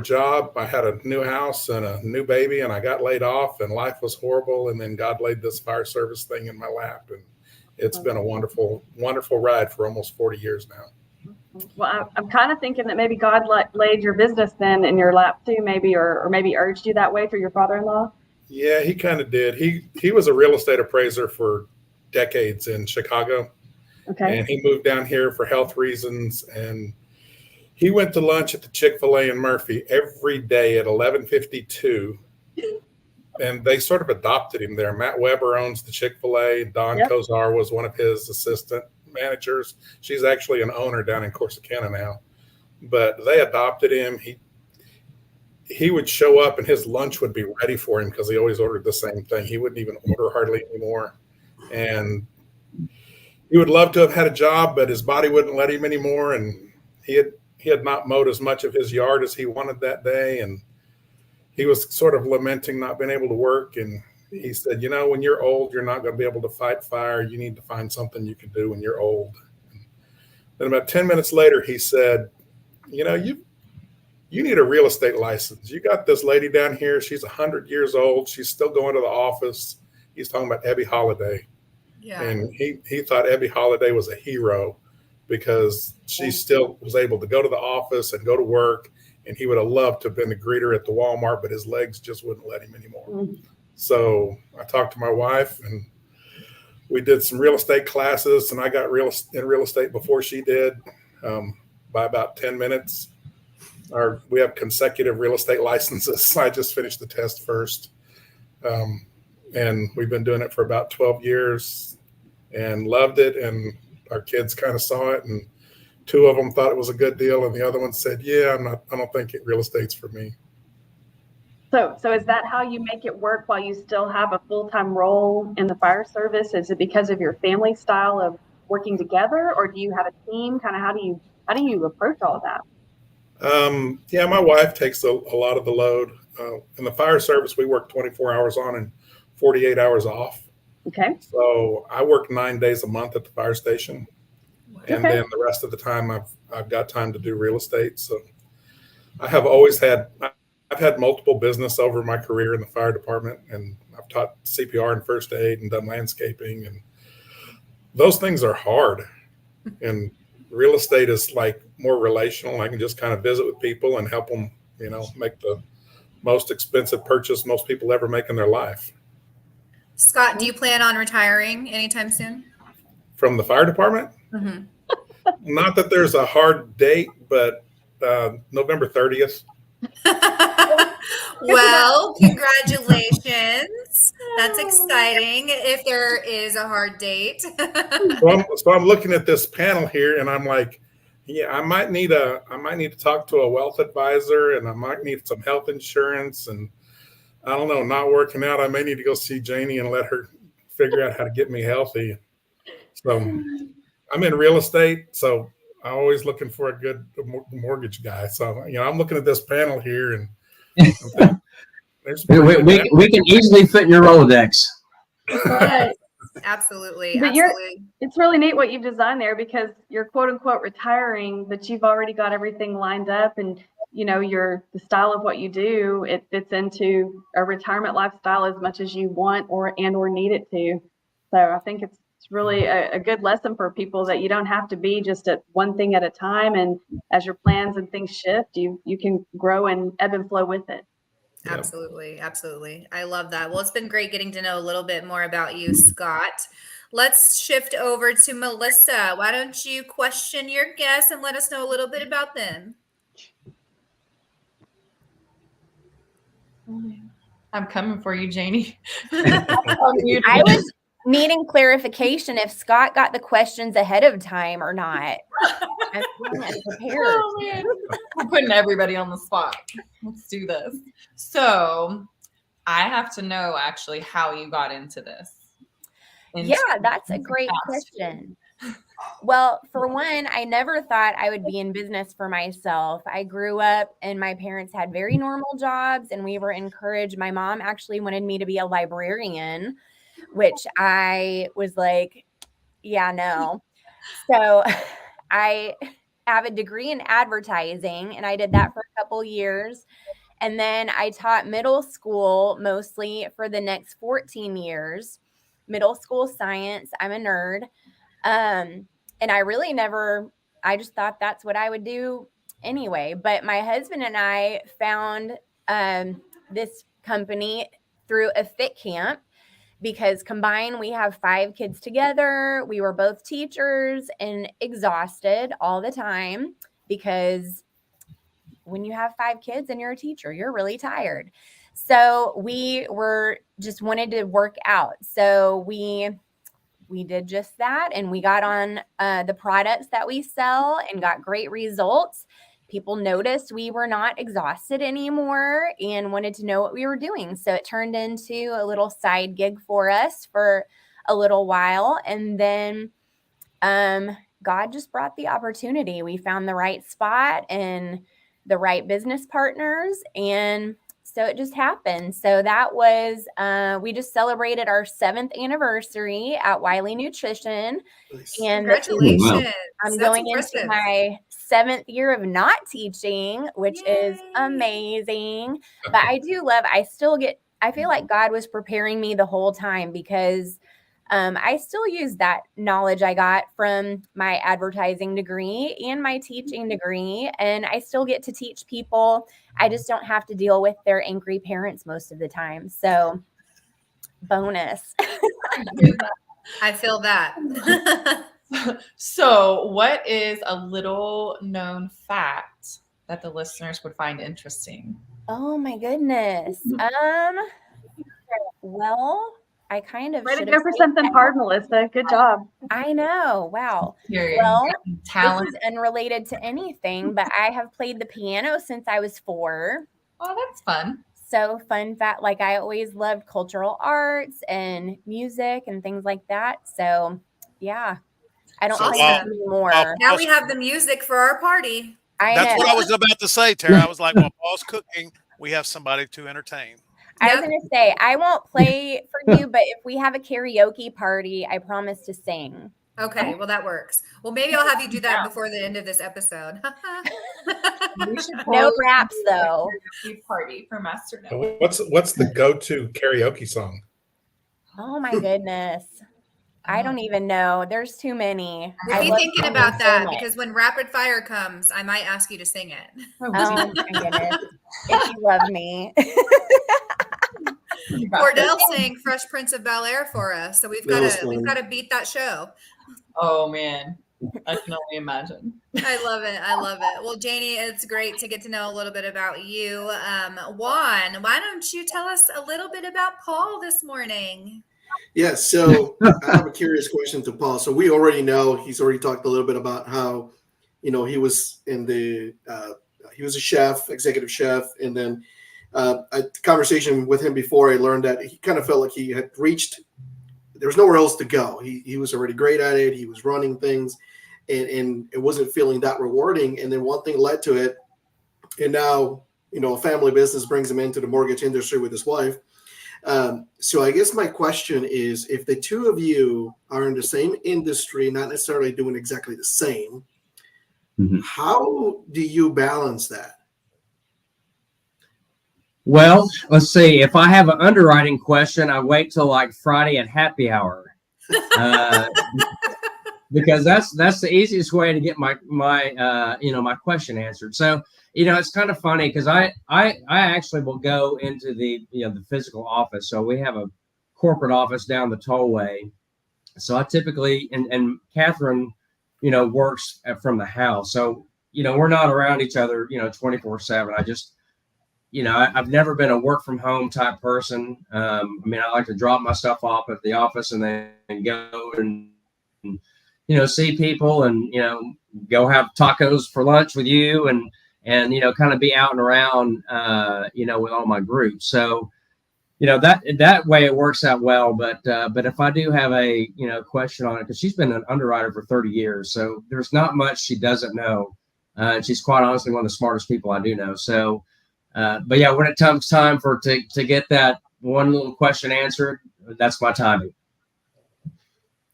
H: job. I had a new house and a new baby, and I got laid off, and life was horrible. And then God laid this fire service thing in my lap, and it's been a wonderful, wonderful ride for almost 40 years now.
E: Well, I'm kind of thinking that maybe God laid your business then in your lap too, maybe, or maybe urged you that way for your father-in-law.
H: Yeah, he kind of did. He was a real estate appraiser for decades in Chicago.
E: Okay.
H: And he moved down here for health reasons. And he went to lunch at the Chick-fil-A in Murphy every day at 11:52 and they sort of adopted him there. Matt Weber owns the Chick-fil-A. Don Kozar was one of his assistant managers. She's actually an owner down in Corsicana now, but they adopted him. He would show up and his lunch would be ready for him because he always ordered the same thing. He wouldn't even order hardly anymore. And he would love to have had a job, but his body wouldn't let him anymore. And he had not mowed as much of his yard as he wanted that day. And he was sort of lamenting not being able to work. And he said, when you're old, you're not going to be able to fight fire. You need to find something you can do when you're old. And then about 10 minutes later, he said, you need a real estate license. You got this lady down here. She's 100 years old. She's still going to the office. He's talking about Ebby Holiday.
B: Yeah.
H: And he thought Ebby Holiday was a hero because she still was able to go to the office and go to work. And he would have loved to have been a greeter at the Walmart, but his legs just wouldn't let him anymore. Mm-hmm. So I talked to my wife and we did some real estate classes, and I got in real estate before she did by about 10 minutes. We have consecutive real estate licenses. I just finished the test first. And we've been doing it for about 12 years and loved it. And our kids kind of saw it. And 2 of them thought it was a good deal. And the other one said, I don't think real estate's for me.
E: So is that how you make it work while you still have a full-time role in the fire service? Is it because of your family style of working together, or do you have a team? Kind of how do you approach all of that?
H: My wife takes a lot of the load. In the fire service, we work 24 hours on and 48 hours off.
E: Okay.
H: So I work 9 days a month at the fire station. And then the rest of the time I've got time to do real estate. So I've had multiple business over my career in the fire department, and I've taught CPR and first aid and done landscaping, and those things are hard. And real estate is like more relational. I can just kind of visit with people and help them, make the most expensive purchase most people ever make in their life.
B: Scott, do you plan on retiring anytime soon?
H: From the fire department?
B: Mm-hmm.
H: Not that there's a hard date, but November 30th.
B: Well, congratulations. That's exciting if there is a hard date.
H: So I'm looking at this panel here and I'm like, I might need to talk to a wealth advisor, and I might need some health insurance, and I don't know, not working out. I may need to go see Janie and let her figure out how to get me healthy. So I'm in real estate, so I'm always looking for a good mortgage guy. So, I'm looking at this panel here and
F: we can easily fit in your Rolodex.
B: Right. Absolutely.
E: But it's really neat what you've designed there, because you're quote unquote retiring, but you've already got everything lined up, and the style of what you do, it fits into a retirement lifestyle as much as you want or need it to. So I think it's really a good lesson for people that you don't have to be just at one thing at a time. And as your plans and things shift, you can grow and ebb and flow with it.
B: Absolutely. Absolutely. I love that. Well, it's been great getting to know a little bit more about you, Scott. Let's shift over to Melissa. Why don't you question your guests and let us know a little bit about them?
M: I'm coming for you, Janie.
G: I was needing clarification if Scott got the questions ahead of time or not. I'm unprepared.
M: Oh, man. We're putting everybody on the spot. Let's do this. So I have to know actually how you got into this.
G: Yeah, that's a great question. Well, for one, I never thought I would be in business for myself. I grew up and my parents had very normal jobs, and we were encouraged. My mom actually wanted me to be a librarian, which I was like, yeah, no. So I have a degree in advertising, and I did that for a couple years. And then I taught middle school mostly for the next 14 years, middle school science. I'm a nerd. And I really I just thought that's what I would do anyway. But my husband and I found this company through a fit camp, because combined we have 5 kids together. We were both teachers and exhausted all the time, because when you have 5 kids and you're a teacher, you're really tired. So we were just wanted to work out. So we did just that, and we got on the products that we sell and got great results. People noticed we were not exhausted anymore and wanted to know what we were doing. So it turned into a little side gig for us for a little while. And then God just brought the opportunity. We found the right spot and the right business partners. And so it just happened. So that was, we just celebrated our 7th anniversary at Wylie Nutrition.
C: Nice.
G: And
B: Congratulations.
G: I'm
B: That's
G: going
B: impressive.
G: into my 7th year of not teaching, which is amazing. But I do love, I feel like God was preparing me the whole time because I still use that knowledge I got from my advertising degree and my teaching degree, and I still get to teach people. I just don't have to deal with their angry parents most of the time. So, bonus.
B: I feel that.
M: So, what is a little known fact that the listeners would find interesting?
G: Oh my goodness. Well, I kind of
E: Way to
G: should
E: go
G: have
E: for
G: saved
E: something
G: that.
E: hard, Melissa. Good job.
G: I know. Wow.
M: Well,
G: This
M: talent.
G: is unrelated to anything, but I have played the piano since I was 4.
M: Oh, that's fun.
G: So fun fact, like I always loved cultural arts and music and things like that. So yeah, I don't
I: So
G: play
I: while-
G: anymore.
B: Now we have the music for our party.
I: That's what I was about to say, Tara. I was like, while Paul's cooking, we have somebody to entertain.
G: I was going to say, I won't play for you, but if we have a karaoke party, I promise to sing.
B: Okay, well that works. Well, maybe I'll have you do that before the end of this episode.
G: No raps though.
M: Karaoke party for Master Network.
H: What's the go-to karaoke song?
G: Oh my goodness. I don't even know. There's too many.
B: Be thinking about that because when rapid fire comes, I might ask you to sing it.
G: Oh my goodness. If you love me.
B: Cordell sang Fresh Prince of Bel-Air for us, so we've got to beat that show.
M: Oh man, I can only imagine.
B: I love it. I love it. Well, Janie, it's great to get to know a little bit about you. Juan, why don't you tell us a little bit about Paul this morning?
C: Yeah, so I have a curious question to Paul. So we already know he's already talked a little bit about how, he was in the he was a chef, executive chef, and then a conversation with him before I learned that he kind of felt like he had reached. There was nowhere else to go. He was already great at it. He was running things, and it wasn't feeling that rewarding. And then one thing led to it, and now a family business brings him into the mortgage industry with his wife. So I guess my question is, if the two of you are in the same industry, not necessarily doing exactly the same, how do you balance that?
F: Well, let's see. If I have an underwriting question, I wait till like Friday at happy hour, because that's the easiest way to get my question answered. So it's kind of funny because I actually will go into the the physical office. So we have a corporate office down the tollway. So I typically and Catherine works from the house. So we're not around each other 24/7. I just I've never been a work from home type person. I like to drop my stuff off at the office and then go and see people and go have tacos for lunch with you and kind of be out and around with all my groups. So that way it works out well. But if I do have a question on it, because she's been an underwriter for 30 years, so there's not much she doesn't know. She's quite honestly one of the smartest people I do know. So. But yeah, when it comes time to get that one little question answered, that's my timing.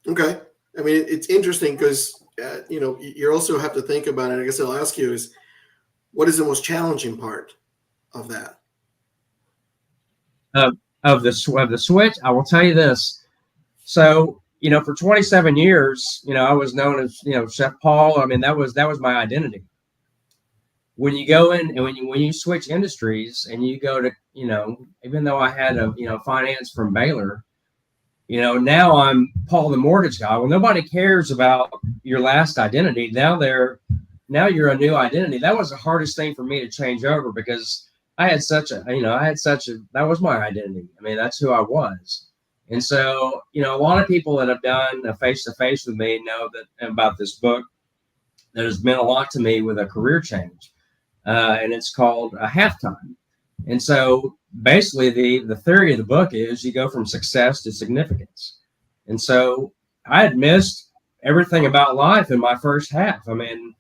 C: Okay. It's interesting because, you also have to think about it. I guess I'll ask you is, what is the most challenging part of that?
F: Of the switch, I will tell you this. So, for 27 years, I was known as, Chef Paul. That was my identity. When you go in and when you switch industries and you go to, even though I had finance from Baylor, now I'm Paul the mortgage guy. Well, nobody cares about your last identity. Now you're a new identity. That was the hardest thing for me to change over because I had such a, that was my identity. I mean, that's who I was. And so, a lot of people that have done a face-to-face with me know that about this book that has meant a lot to me with a career change. And it's called A Halftime. And so basically the theory of the book is you go from success to significance. And so I had missed everything about life in my first half. I mean,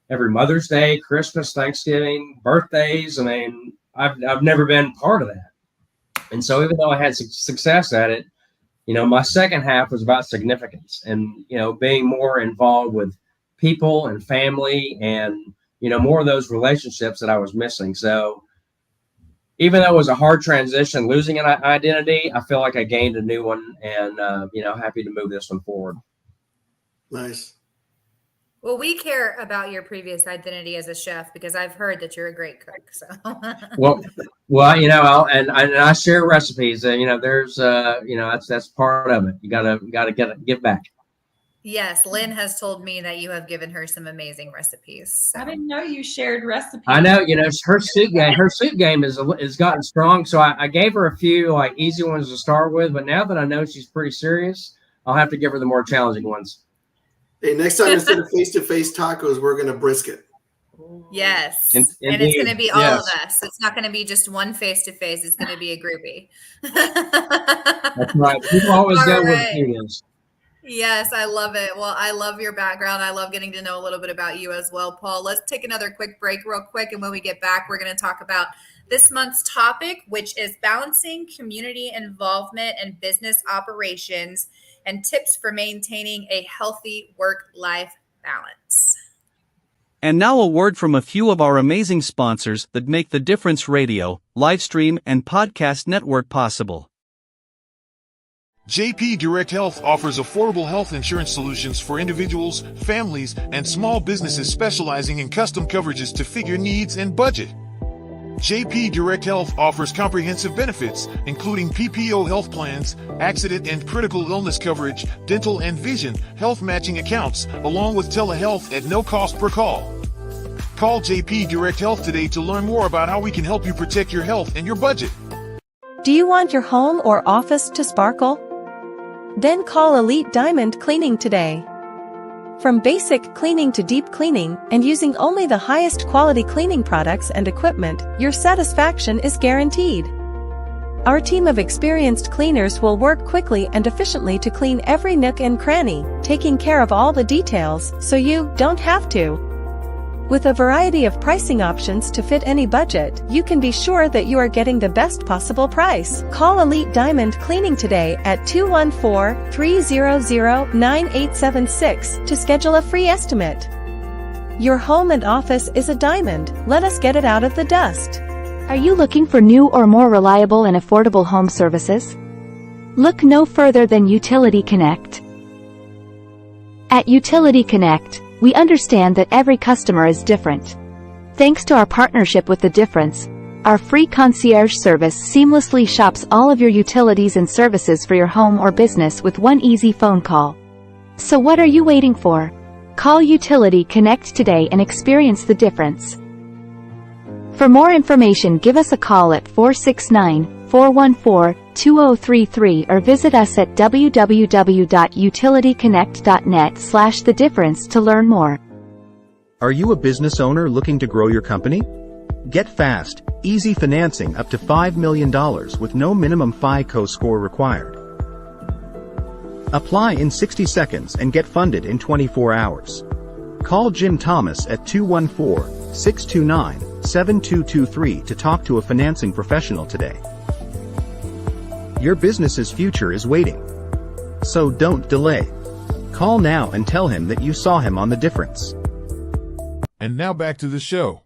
F: every Mother's Day, Christmas, Thanksgiving, birthdays. I mean, I've never been part of that. And so even though I had success at it, my second half was about significance and, being more involved with people and family and, more of those relationships that I was missing. So even though it was a hard transition, losing an identity, I feel like I gained a new one and, happy to move this one forward.
C: Nice.
B: Well, we care about your previous identity as a chef because I've heard that you're a great cook. So,
F: well, I share recipes. There's, that's part of it. You gotta give back.
B: Yes, Lynn has told me that you have given her some amazing recipes. So.
M: I didn't know you shared recipes.
F: I know, her soup game has gotten strong. So I gave her a few like easy ones to start with, but now that I know she's pretty serious, I'll have to give her the more challenging ones.
C: Hey, next time instead of face-to-face tacos, we're going to brisket.
B: Yes. And it's going to be all of us. It's not going to be just one face-to-face. It's going to be a groupie.
F: That's right. People always go with opinions.
B: Yes, I love it. Well, I love your background. I love getting to know a little bit about you as well, Paul. Let's take another quick break real quick. And when we get back, we're going to talk about this month's topic, which is balancing community involvement and business operations and tips for maintaining a healthy work-life balance.
A: And now a word from a few of our amazing sponsors that make the Difference Radio, live stream, and podcast network possible.
N: JP Direct Health offers affordable health insurance solutions for individuals, families, and small businesses specializing in custom coverages to fit your needs and budget. JP Direct Health offers comprehensive benefits, including PPO health plans, accident and critical illness coverage, dental and vision, health matching accounts, along with telehealth at no cost per call. Call JP Direct Health today to learn more about how we can help you protect your health and your budget.
O: Do you want your home or office to sparkle? Then call Elite Diamond Cleaning today. From basic cleaning to deep cleaning, and using only the highest quality cleaning products and equipment, your satisfaction is guaranteed. Our team of experienced cleaners will work quickly and efficiently to clean every nook and cranny, taking care of all the details so you don't have to. With a variety of pricing options to fit any budget, you can be sure that you are getting the best possible price. Call Elite Diamond Cleaning today at 214-300-9876 to schedule a free estimate. Your home and office is a diamond. Let us get it out of the dust.
P: Are you looking for new or more reliable and affordable home services? Look no further than Utility Connect. At Utility Connect, we understand that every customer is different. Thanks to our partnership with The Difference, our free concierge service seamlessly shops all of your utilities and services for your home or business with one easy phone call. So what are you waiting for? Call Utility Connect today and experience the difference. For more information, give us a call at 469-414-2033 or visit us at www.utilityconnect.net/thedifference to learn more.
Q: Are you a business owner looking to grow your company? Get fast, easy financing up to $5 million with no minimum FICO score required. Apply in 60 seconds and get funded in 24 hours. Call Jim Thomas at 214-629-7223 to talk to a financing professional today. Your business's future is waiting. So don't delay. Call now and tell him that you saw him on The Difference.
N: And now back to the show.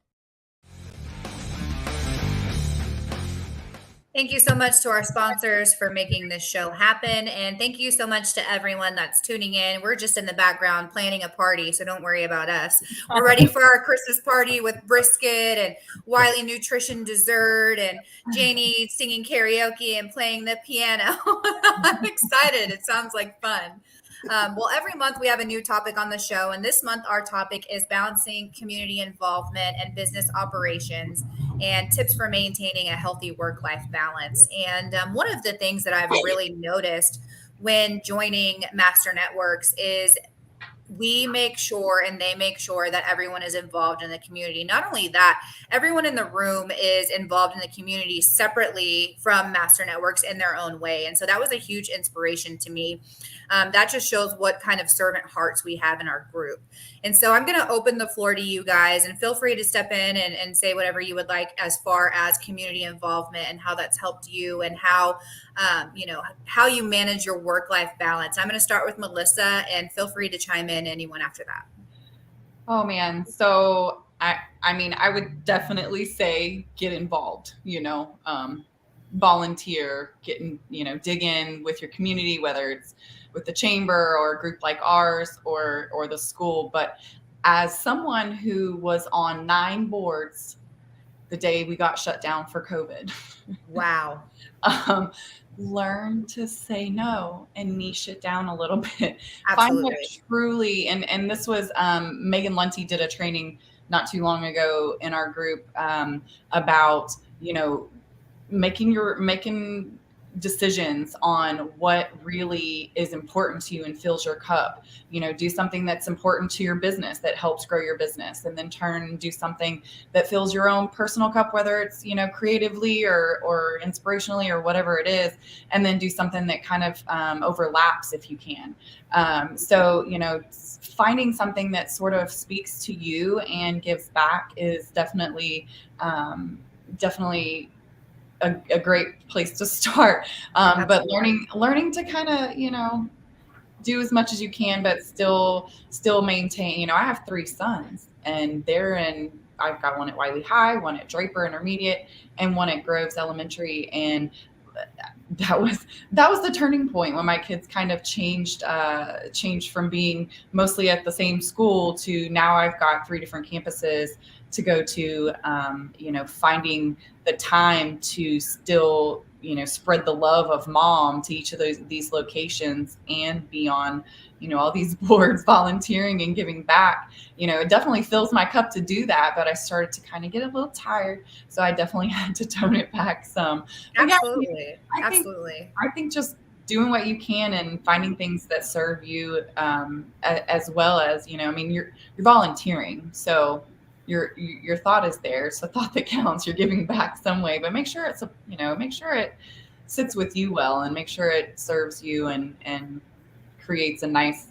B: Thank you so much to our sponsors for making this show happen. And thank you so much to everyone that's tuning in. We're just in the background planning a party, so don't worry about us. We're ready for our Christmas party with brisket and Wylie nutrition dessert and Janie singing karaoke and playing the piano. I'm excited. It sounds like fun. Well, every month we have a new topic on the show, and this month our topic is balancing community involvement and business operations and tips for maintaining a healthy work-life balance. And one of the things that I've really noticed when joining Master Networks is we make sure and they make sure that everyone is involved in the community. Not only that, everyone in the room is involved in the community separately from Master Networks in their own way. And so that was a huge inspiration to me. That just shows what kind of servant hearts we have in our group. And so I'm going to open the floor to you guys, and feel free to step in and say whatever you would like as far as community involvement and how that's helped you, and how how you manage your work-life balance. I'm going to start with Melissa, and feel free to chime in anyone after that.
M: Oh man. So I mean, I would definitely say get involved, volunteer, dig in with your community, whether it's with the chamber or a group like ours or the school. But as someone who was on 9 boards the day we got shut down for COVID.
B: Wow.
M: Learn to say no and niche it down a little bit.
B: Absolutely.
M: Find what truly, and this was Megan Lunty did a training not too long ago in our group about making decisions on what really is important to you and fills your cup. Do something that's important to your business that helps grow your business, and then turn and do something that fills your own personal cup, whether it's creatively or inspirationally or whatever it is, and then do something that kind of overlaps if you can. So finding something that sort of speaks to you and gives back is definitely a great place to start. But learning to kind of, do as much as you can, but still maintain, I have 3 sons, and I've got one at Wylie High, one at Draper Intermediate, and one at Groves Elementary. And that was the turning point when my kids kind of changed from being mostly at the same school to now I've got 3 different campuses to go to, finding the time to still, spread the love of mom to each of these locations and be on, all these boards, volunteering and giving back. It definitely fills my cup to do that, but I started to kind of get a little tired. So I definitely had to tone it back some.
B: Absolutely.
M: I think just doing what you can and finding things that serve you, as well as, you're volunteering. So your thought is there. It's a thought that counts. You're giving back some way, but make sure it sits with you well, and make sure it serves you and creates a nice,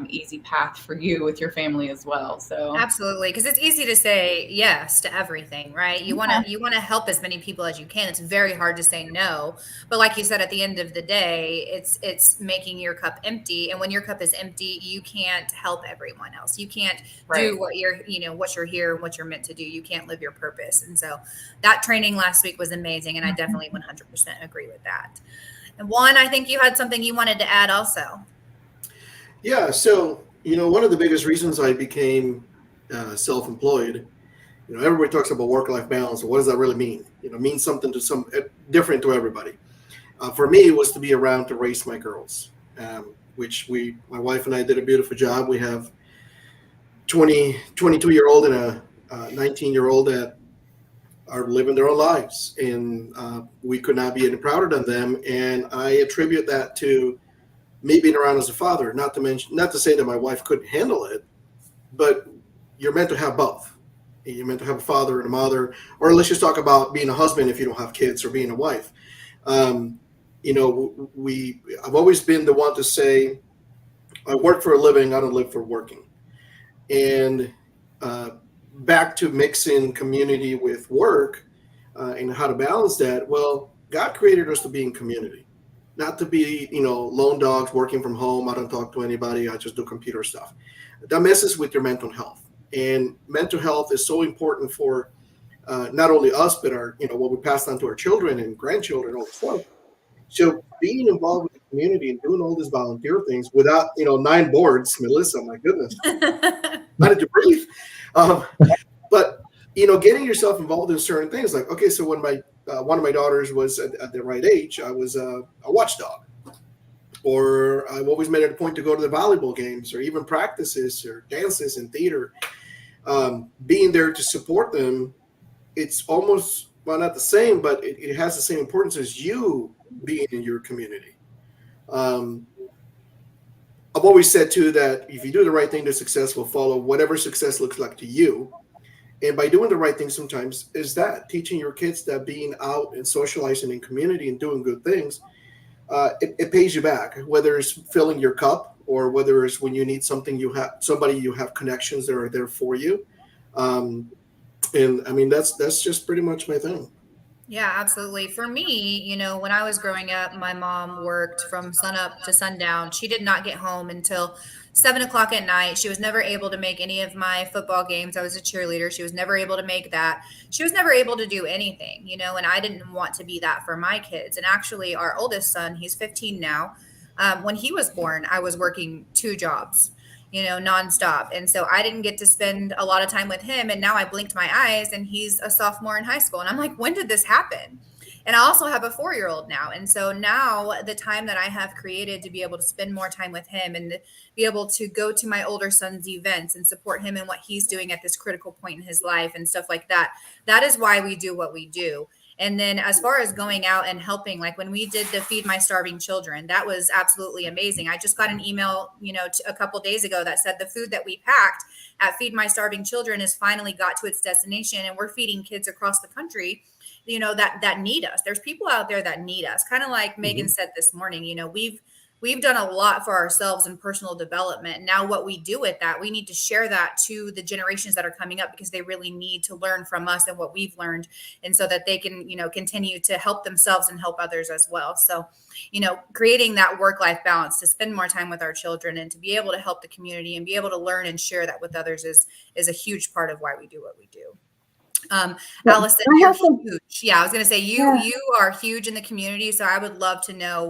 M: easy path for you with your family as well. So
B: absolutely, because it's easy to say yes to everything, right? You want to help as many people as you can. It's very hard to say no, but like you said, at the end of the day, it's making your cup empty, and when your cup is empty, you can't help everyone else. You can't do what you're here and what you're meant to do. You can't live your purpose. And so that training last week was amazing, and I definitely 100% agree with that. And Juan, I think you had something you wanted to add also.
C: Yeah, so, one of the biggest reasons I became self-employed, everybody talks about work-life balance. What does that really mean? It means something different to everybody. For me, it was to be around to raise my girls, which my wife and I did a beautiful job. We have 22-year-old and a 19-year-old that are living their own lives, and we could not be any prouder than them. And I attribute that to me being around as a father, not to say that my wife couldn't handle it, but you're meant to have both. You're meant to have a father and a mother, or let's just talk about being a husband if you don't have kids, or being a wife. I've always been the one to say, I work for a living, I don't live for working. And back to mixing community with work and how to balance that. Well, God created us to be in community. Not to be, lone dogs working from home. I don't talk to anybody. I just do computer stuff. That messes with your mental health. And mental health is so important for not only us, but our, what we pass on to our children and grandchildren, all this stuff. So being involved with the community and doing all these volunteer things without, 9 boards, Melissa, my goodness, how did you breathe? But, getting yourself involved in certain things, like, okay, so when one of my daughters was at the right age, I was a watchdog. Or I've always made it a point to go to the volleyball games, or even practices or dances and theater. Being there to support them it's almost, well, not the same, but it has the same importance as you being in your community. I've always said too that if you do the right thing, the success will follow, whatever success looks like to you. And by doing the right thing sometimes is that teaching your kids that being out and socializing in community and doing good things, it pays you back, whether it's filling your cup or whether it's when you need something, you have connections that are there for you. And I mean, that's just pretty much my thing.
B: Yeah, absolutely. For me, when I was growing up, my mom worked from sunup to sundown. She did not get home until 7 o'clock at night. She was never able to make any of my football games. I was a cheerleader. She was never able to make that. She was never able to do anything, and I didn't want to be that for my kids. And actually, our oldest son, he's 15 now. When he was born, I was working 2 jobs, nonstop. And so I didn't get to spend a lot of time with him. And now I blinked my eyes and he's a sophomore in high school. And I'm like, when did this happen? And I also have a 4-year-old now. And so now the time that I have created to be able to spend more time with him and to be able to go to my older son's events and support him in what he's doing at this critical point in his life and stuff like that, that is why we do what we do. And then as far as going out and helping, like when we did the Feed My Starving Children, that was absolutely amazing. I just got an email, a couple days ago that said the food that we packed at Feed My Starving Children has finally got to its destination, and we're feeding kids across the country, that need us. There's people out there that need us. Kind of like Megan said this morning, we've done a lot for ourselves in personal development. Now what we do with that, we need to share that to the generations that are coming up, because they really need to learn from us and what we've learned. And so that they can, continue to help themselves and help others as well. So, creating that work-life balance to spend more time with our children and to be able to help the community and be able to learn and share that with others is a huge part of why we do what we do. Allison, you're huge. Yeah, I was going to say you are huge in the community. So I would love to know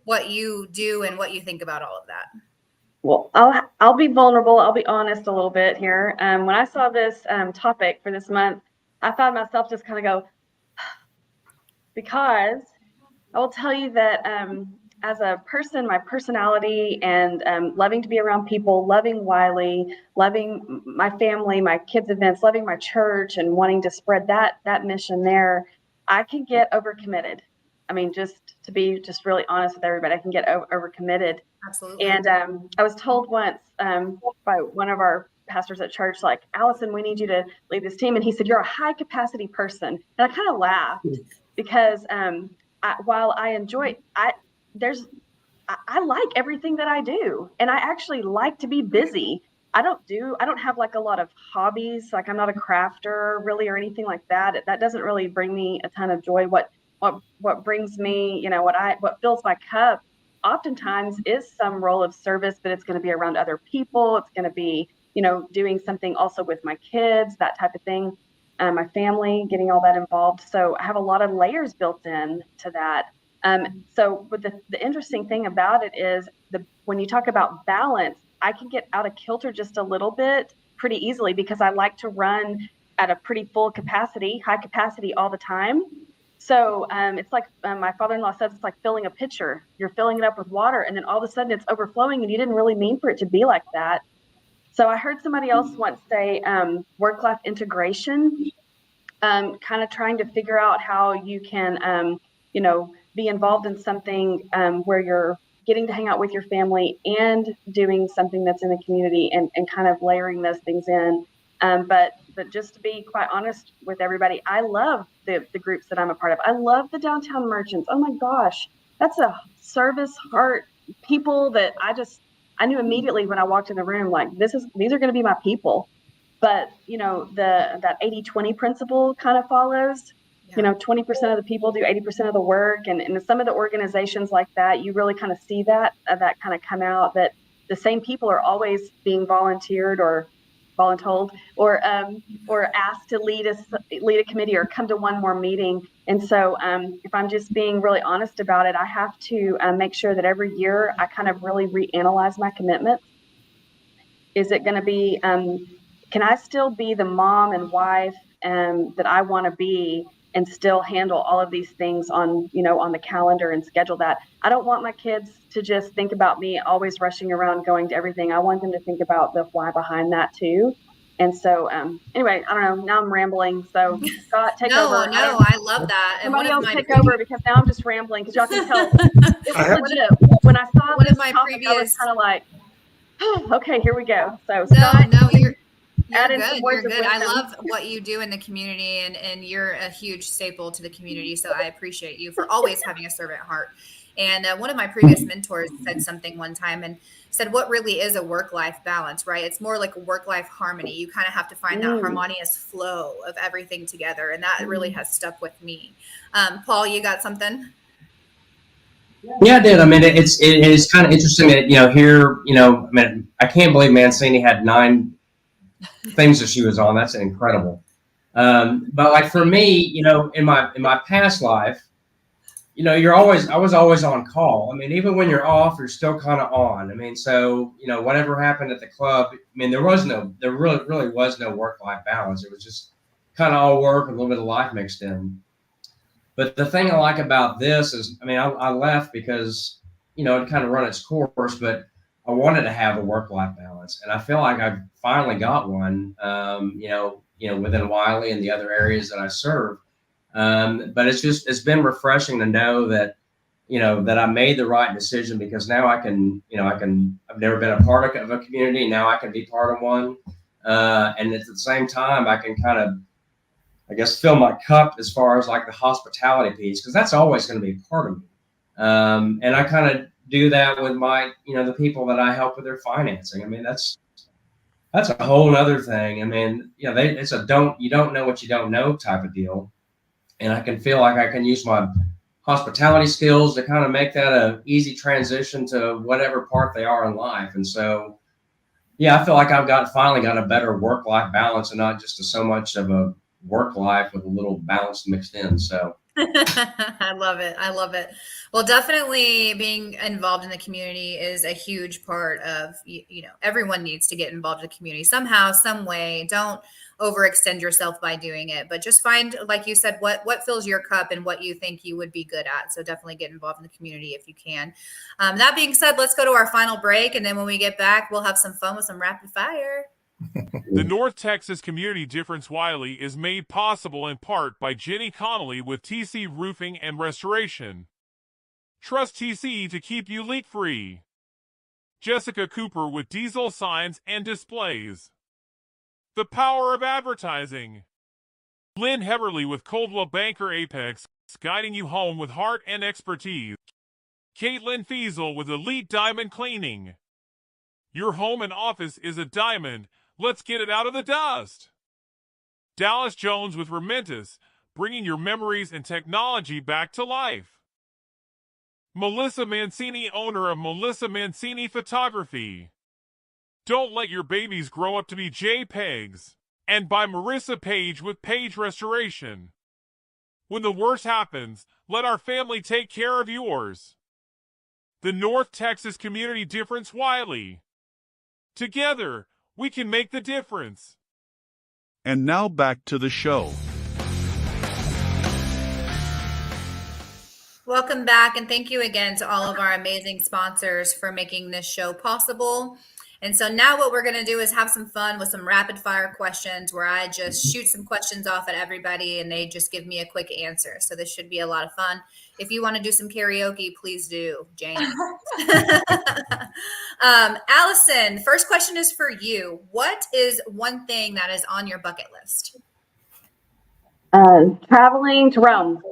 B: what you do and what you think about all of that.
E: Well, I'll be vulnerable. I'll be honest a little bit here. When I saw this topic for this month, I found myself just kind of go, because I will tell you that as a person, my personality and loving to be around people, loving Wylie, loving my family, my kids' events, loving my church, and wanting to spread that mission there, I can get overcommitted. I mean, just to be really honest with everybody, I can get overcommitted.
B: Absolutely.
E: And I was told once by one of our pastors at church, like, Allison, we need you to lead this team. And he said, you're a high capacity person. And I kind of laughed because while I enjoy, I like everything that I do. And I actually like to be busy. I don't have like a lot of hobbies. Like, I'm not a crafter really or anything like that. That doesn't really bring me a ton of joy. What brings me, what fills my cup oftentimes is some role of service, but it's going to be around other people. It's going to be, doing something also with my kids, that type of thing, my family, getting all that involved. So I have a lot of layers built in to that. But the interesting thing about it is when you talk about balance, I can get out of kilter just a little bit pretty easily because I like to run at a pretty full capacity, high capacity all the time. So it's like my father-in-law says, it's like filling a pitcher. You're filling it up with water, and then all of a sudden it's overflowing, and you didn't really mean for it to be like that. So I heard somebody else once say work-life integration, kind of trying to figure out how you can, be involved in something where you're getting to hang out with your family and doing something that's in the community and kind of layering those things in. But just to be quite honest with everybody, I love the groups that I'm a part of. I love the downtown merchants. Oh my gosh, that's a service heart people that I knew immediately when I walked in the room, like these are going to be my people. But that 80-20 principle kind of follows. 20% of the people do 80% of the work, and in some of the organizations like that, you really kind of see that kind of come out, that the same people are always being volunteered or voluntold or asked to lead a committee or come to one more meeting. And so if I'm just being really honest about it, I have to make sure that every year I kind of really reanalyze my commitment. Is it going to be, can I still be the mom and wife that I want to be and still handle all of these things on the calendar and schedule that? I don't want my kids to just think about me always rushing around going to everything. I want them to think about the why behind that too. And so, anyway, I don't know. Now I'm rambling. So Scott, take over.
B: No, I love that. And
E: somebody else take over because now I'm just rambling because y'all can tell it was legit. When I saw this topic, I was kind of like, oh, okay, here we go. So Scott,
B: you're
E: add in
B: good.
E: some words
B: You're
E: of
B: good. I
E: wisdom.
B: love what you do in the community, and you're a huge staple to the community. So I appreciate you for always having a servant heart. And one of my previous mentors said something one time and said, what really is a work-life balance, right? It's more like a work-life harmony. You kind of have to find that harmonious flow of everything together. And that really has stuck with me. Paul, you got something?
F: Yeah, I did. I mean, it is kind of interesting that, here, I mean, I can't believe Mancini had 9 things that she was on. That's incredible. But like for me, in my past life, I was always on call. I mean, even when you're off, you're still kind of on. I mean, so, whatever happened at the club, I mean, there really was no work-life balance. It was just kind of all work and a little bit of life mixed in. But the thing I like about this is, I mean, I left because, it kind of run its course, but I wanted to have a work-life balance. And I feel like I've finally got one, within Wylie and the other areas that I serve. But it's been refreshing to know that, that I made the right decision, because now I've never been a part of a community. Now I can be part of one. And at the same time, I can kind of, I guess, fill my cup as far as like the hospitality piece, because that's always going to be a part of me. And I kind of do that with my, the people that I help with their financing. I mean, that's a whole other thing. I mean, it's a you don't know what you don't know type of deal. And I can feel like I can use my hospitality skills to kind of make that a easy transition to whatever part they are in life. And so, yeah, I feel like I've finally got a better work-life balance, and not just so much of a work life with a little balance mixed in. So
B: I love it. I love it. Well, definitely being involved in the community is a huge part of, everyone needs to get involved in the community somehow, some way. Don't overextend yourself by doing it, but just find, like you said, what fills your cup and what you think you would be good at. So definitely get involved in the community if you can. That being said, let's go to our final break. And then when we get back, we'll have some fun with some rapid fire.
J: The North Texas Community Difference-Wylie is made possible in part by Jenny Connolly with TC Roofing and Restoration. Trust TC to keep you leak-free. Jessica Cooper with Diesel Signs and Displays. The Power of Advertising. Lynn Heberly with Coldwell Banker Apex, guiding you home with heart and expertise. Caitlin Fiesel with Elite Diamond Cleaning. Your home and office is a diamond. Let's get it out of the dust. Dallas Jones with Rementis, bringing your memories and technology back to life. Melissa Mancini, owner of Melissa Mancini Photography. Don't let your babies grow up to be JPEGs. And by Marissa Page with Page Restoration. When the worst happens, let our family take care of yours. The North Texas Community Difference-Wylie. Together, we can make the difference. And now back to the show.
B: Welcome back, and thank you again to all of our amazing sponsors for making this show possible. And so now what we're going to do is have some fun with some rapid fire questions where I just shoot some questions off at everybody and they just give me a quick answer. So this should be a lot of fun. If you want to do some karaoke, please do, Jane. Allison, first question is for you. What is one thing that is on your bucket list?
E: Traveling to Rome.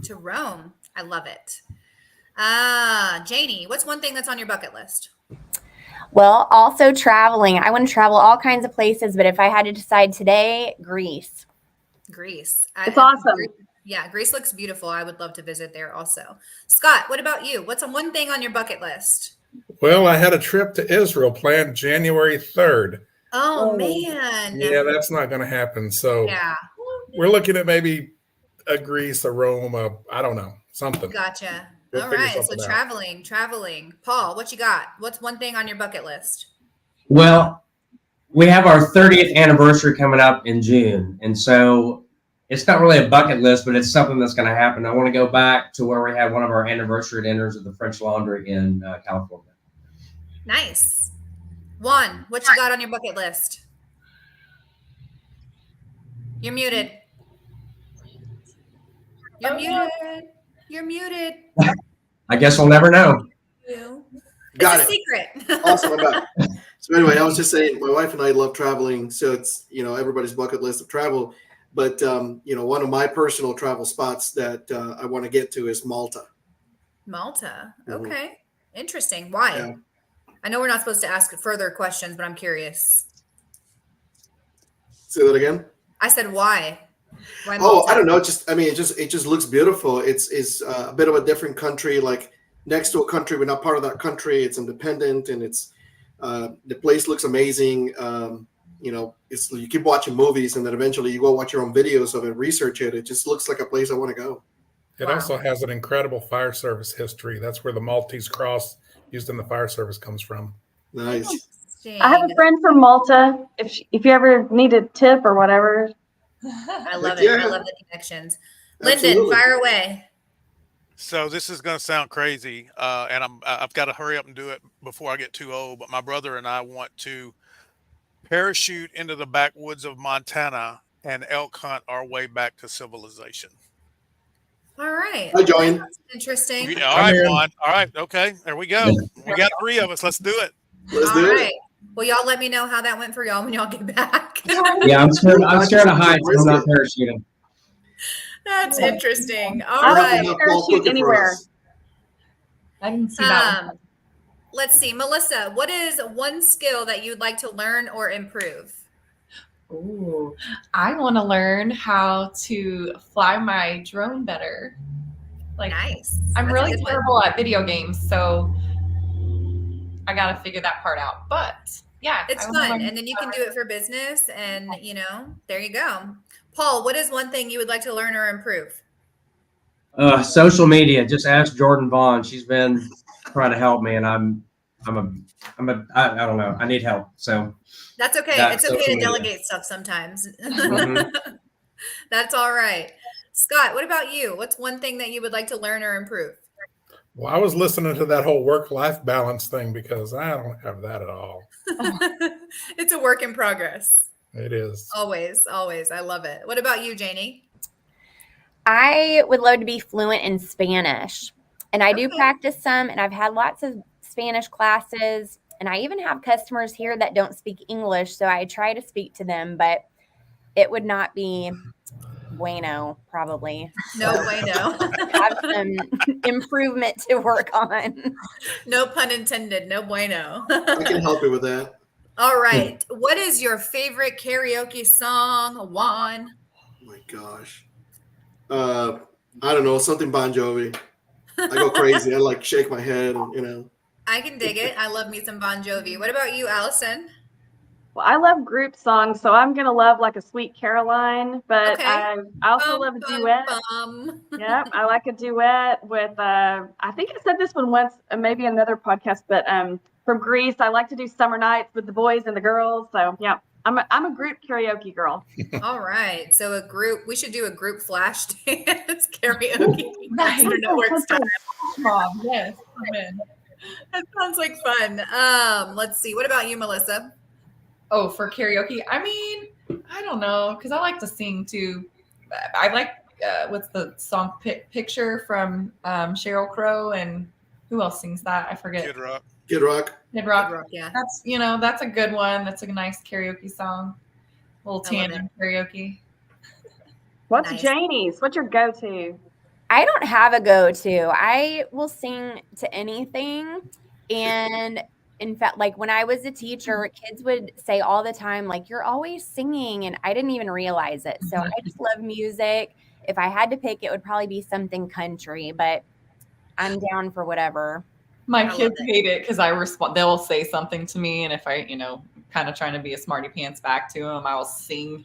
B: To Rome. I love it. Janie, what's one thing that's on your bucket list?
G: Well, also traveling. I want to travel all kinds of places, but if I had to decide today, Greece.
B: Greece.
E: It's awesome.
B: Yeah, Greece looks beautiful. I would love to visit there also. Scott, what about you? What's one thing on your bucket list?
H: Well, I had a trip to Israel planned January 3rd.
B: Oh, man.
H: Yeah, that's not going to happen. So
B: yeah,
H: we're looking at maybe a Greece, a Rome, I don't know, something.
B: Gotcha.
H: We'll
B: all right. So
H: out.
B: traveling. Paul, what you got? What's one thing on your bucket list?
F: Well, we have our 30th anniversary coming up in June. And so it's not really a bucket list, but it's something that's going to happen. I want to go back to where we had one of our anniversary dinners at the French Laundry in California.
B: Nice. Juan, what you got on your bucket list? You're muted. You're muted. You're muted.
F: I guess we'll never know.
C: Got
B: it's a
C: it.
B: secret.
C: Awesome. I'm back. So anyway, I was just saying, my wife and I love traveling. So it's, everybody's bucket list of travel. But, one of my personal travel spots that I want to get to is Malta.
B: Malta.
C: Mhm.
B: Okay. Interesting. Why?
C: Yeah.
B: I know we're not supposed to ask further questions, but I'm curious.
C: Say that again.
B: I said why? Why
C: Oh,
B: Malta?
C: I don't know. It just looks beautiful. It's a bit of a different country, like next to a country. We're not part of that country. It's independent, and it's the place looks amazing. It's you keep watching movies, and then eventually you go watch your own videos of it, research it. It just looks like a place I want to go.
H: It also has an incredible fire service history. That's where the Maltese cross used in the fire service comes from.
C: Nice.
E: I have a friend from Malta. If you ever need a tip or whatever.
B: I love it.
C: Yeah.
B: I love the connections. Lyndon,
C: Absolutely.
B: fire away.
I: So this is going to sound crazy, and I've got to hurry up and do it before I get too old. But my brother and I want to parachute into the backwoods of Montana and elk hunt our way back to civilization.
B: All right.
C: I join.
B: That's interesting.
I: Yeah, all right, Juan. All right. Okay. There we go. We got 3 of us. Let's do it.
C: Let's
B: All
C: do
B: right.
C: it.
B: Well, y'all let me know how that went for y'all when y'all get back.
F: Yeah, I'm scared of heights. I'm not parachuting.
B: That's interesting. All
E: I
B: right.
E: don't parachute anywhere.
M: I didn't see that one.
B: Let's see. Melissa, what is one skill that you'd like to learn or improve?
M: Ooh, I want to learn how to fly my drone better.
B: Nice.
M: I'm
B: That's a
M: really
B: good one.
M: terrible at video games, so I got to figure that part out. But yeah,
B: It's
M: I wanna
B: fun.
M: learn
B: And then you can do it for business. And, there you go. Paul, what is one thing you would like to learn or improve?
F: Social media. Just ask Jordan Vaughn. She's been trying to help me, and I don't know. I need help. So
B: That's okay.
F: That's
B: It's okay to
F: social media.
B: delegate stuff sometimes.
F: Mhm.
B: That's all right. Scott, what about you? What's one thing that you would like to learn or improve?
H: Well, I was listening to that whole work-life balance thing because I don't have that at all.
B: It's a work in progress.
H: It is.
B: Always, always. I love it. What about you, Janie?
G: I would love to be fluent in Spanish. And I do
B: Okay.
G: practice some, and I've had lots of Spanish classes. And I even have customers here that don't speak English. So I try to speak to them, but it would not be bueno, probably.
B: No bueno.
G: Have some improvement to work on.
B: No pun intended. No bueno.
C: I can help you with that.
B: All right. What is your favorite karaoke song, Juan?
C: Oh my gosh. I don't know, something Bon Jovi. I go crazy. I shake my head, and
B: I can dig it. I love me some Bon Jovi. What about you, Allison?
E: Well, I love group songs, so I'm gonna love like a Sweet Caroline, but
B: Okay.
E: I also love a duet. Yep, I like a duet with I think I said this one once, maybe another podcast, but from Greece, I like to do summer nights with the boys and the girls. So yeah, I'm a group karaoke girl.
B: All right. So we should do a group flash dance karaoke.
M: Nice.
B: Master Network style.
M: Mom, yes. Amen.
B: That sounds like fun. Let's see. What about you, Melissa?
M: Oh, for karaoke? I mean, I don't know, because I like to sing too. I like, what's the song Picture from Sheryl Crow, and who else sings that? I forget.
I: Kid Rock.
C: Kid Rock.
M: Kid Rock.
B: Kid Rock, yeah.
M: That's a good one. That's a nice karaoke song. A little
B: I love
M: tandem karaoke.
E: What's
B: Nice.
E: Janie's? What's your go-to?
G: I don't have a go-to. I will sing to anything. And in fact, like when I was a teacher, kids would say all the time, like, you're always singing. And I didn't even realize it. So I just love music. If I had to pick, it would probably be something country, but I'm down for whatever.
M: My
B: love
M: kids
B: it.
M: hate it because I respond. They'll say something to me, and if I, kind of trying to be a smarty pants back to them, I will sing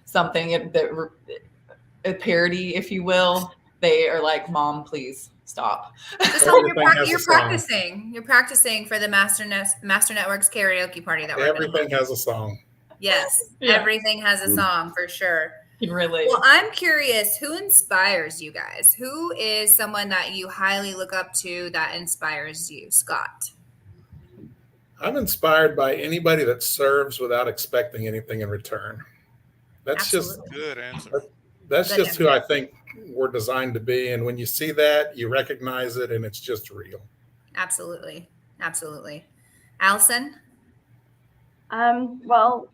M: something a parody, if you will. They are like, "Mom, please stop."
B: Just like
H: Everything has
B: you're
H: a song.
B: practicing. You're practicing for the Master Network's karaoke party that we're going to
H: Everything has a song.
B: Yes.
M: Yeah.
B: Everything has a song for sure.
M: You can relate.
B: Well, I'm curious, who inspires you guys? Who is someone that you highly look up to that inspires you? Scott.
H: I'm inspired by anybody that serves without expecting anything in return. That's just
I: good answer.
H: That's
B: Good
H: just who
B: answer.
H: I think we're designed to be. And when you see that, you recognize it, and it's just real.
B: Absolutely. Absolutely. Allison?
E: Well,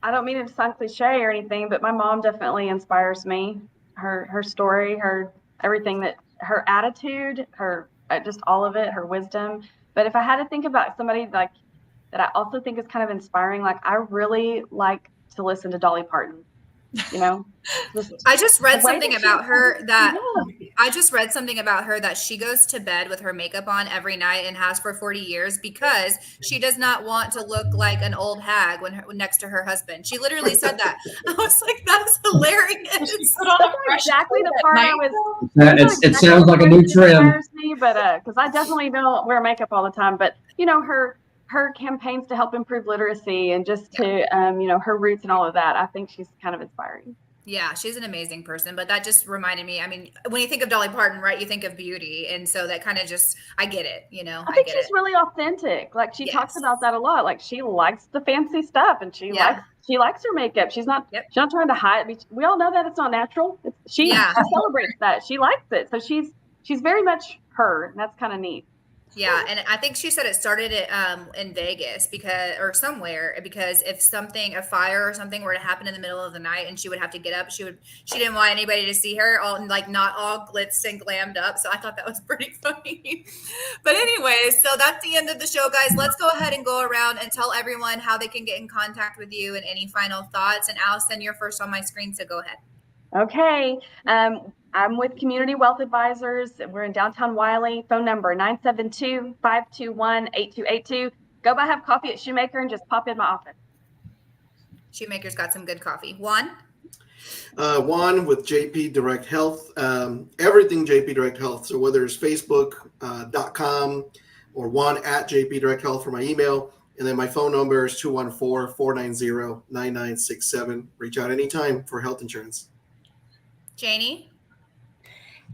E: I don't mean it to sound cliche or anything, but my mom definitely inspires me. Her story, her everything, that her attitude, her just all of it, her wisdom. But if I had to think about somebody like that, I also think is kind of inspiring. Like, I really like to listen to Dolly Parton. You know,
B: I just read
E: the way
B: something
E: that she-
B: about her that
E: Yeah.
B: I just read something about her that she goes to bed with her makeup on every night and has for 40 years because she does not want to look like an old hag when next to her husband. She literally said that. I was like, that's hilarious.
E: That's exactly the part I was.
F: It sounds like a new trend.
E: Inspires me, but because I definitely don't wear makeup all the time. But you know, her campaigns to help improve literacy and just to you know, her roots and all of that. I think she's kind of inspiring.
B: Yeah, she's an amazing person, but that just reminded me. I mean, when you think of Dolly Parton, right, you think of beauty. And so that kind of just, I get it, you know,
E: I think
B: get
E: she's
B: it.
E: really authentic. Like, she talks about that a lot. Like, she likes the fancy stuff, and she likes her makeup. She's not trying to hide. We all know that it's not natural. She celebrates that. She likes it. So she's very much her, and that's kind of neat.
B: Yeah, and I think she said it started in Vegas because if a fire or something were to happen in the middle of the night and she would have to get up, she didn't want anybody to see her not all glitz and glammed up. So I thought that was pretty funny. But anyways, so that's the end of the show, guys. Let's go ahead and go around and tell everyone how they can get in contact with you and any final thoughts. And Allison, you're first on my screen, so go ahead.
E: Okay. I'm with Community Wealth Advisors. We're in downtown Wylie. Phone number 972-521-8282. Go by, have coffee at Shoemaker, and just pop in my office.
B: Shoemaker's got some good coffee. Juan?
C: Juan with JP Direct Health. Everything JP Direct Health. So whether it's Facebook.com or Juan at JP Direct Health for my email. And then my phone number is 214-490-9967. Reach out anytime for health insurance.
B: Janie?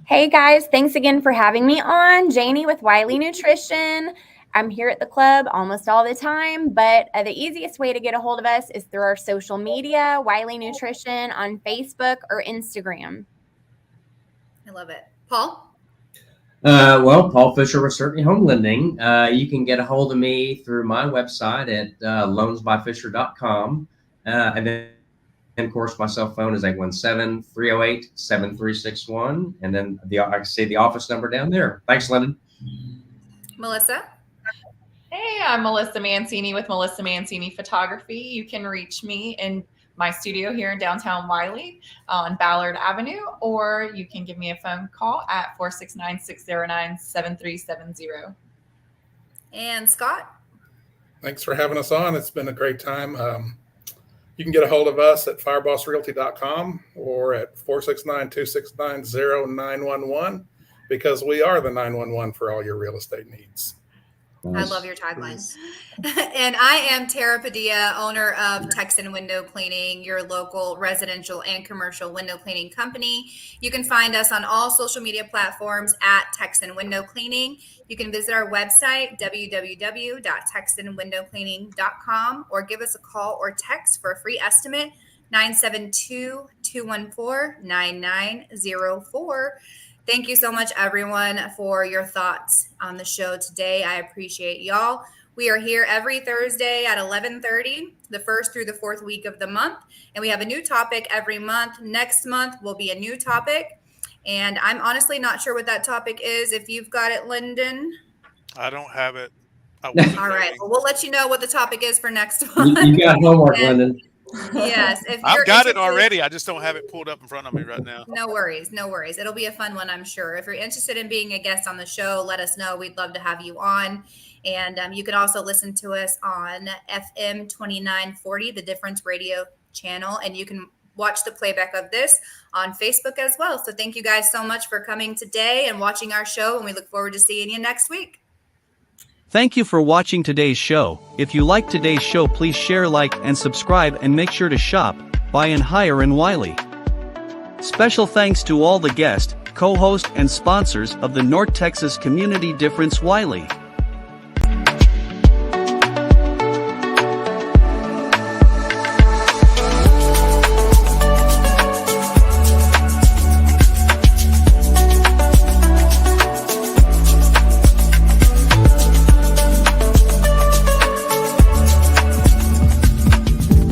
G: Hey guys, thanks again for having me on. Janie with Wylie Nutrition. I'm here at the club almost all the time, but the easiest way to get a hold of us is through our social media, Wylie Nutrition on Facebook or Instagram.
B: I love it. Paul?
F: Well, Paul Fisher with Certainty Home Lending. You can get a hold of me through my website at loansbyfisher.com. And then, of course, my cell phone is 817-308-7361. And then I can see the office number down there. Thanks, Lyndon.
B: Melissa?
M: Hey, I'm Melissa Mancini with Melissa Mancini Photography. You can reach me in my studio here in downtown Wylie on Ballard Avenue, or you can give me a phone call at 469-609-7370.
B: And Scott?
H: Thanks for having us on. It's been a great time. You can get a hold of us at firebossrealty.com or at 469-269-0911 because we are the 911 for all your real estate needs.
B: I love your tagline. And I am Tara Padilla, owner of Texan Window Cleaning, your local residential and commercial window cleaning company. You can find us on all social media platforms at Texan Window Cleaning. You can visit our website, www.texanwindowcleaning.com, or give us a call or text for a free estimate, 972-214-9904. Thank you so much, everyone, for your thoughts on the show today. I appreciate y'all. We are here every Thursday at 11:30, the first through the fourth week of the month. And we have a new topic every month. Next month will be a new topic. And I'm honestly not sure what that topic is. If you've got it, Lyndon.
I: I don't have it.
B: All right. Well, we'll let you know what the topic is for next month.
F: You got homework, Lyndon.
B: Yes. If
I: I've
B: you're
I: got it
B: interested-
I: already. I just don't have it pulled up in front of me right now.
B: No worries. No worries. It'll be a fun one, I'm sure. If you're interested in being a guest on the show, let us know. We'd love to have you on. And you can also listen to us on FM 2940, the Difference radio channel. And you can watch the playback of this on Facebook as well. So thank you guys so much for coming today and watching our show. And we look forward to seeing you next week.
A: Thank you for watching today's show. If you like today's show, please share, like, and subscribe, and make sure to shop, buy, and hire in Wylie. Special thanks to all the guests, co-hosts, and sponsors of the North Texas Community Difference-Wylie.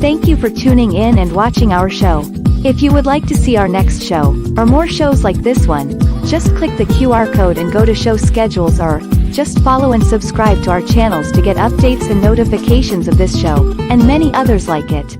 P: Thank you for tuning in and watching our show. If you would like to see our next show, or more shows like this one, just click the QR code and go to show schedules, or just follow and subscribe to our channels to get updates and notifications of this show, and many others like it.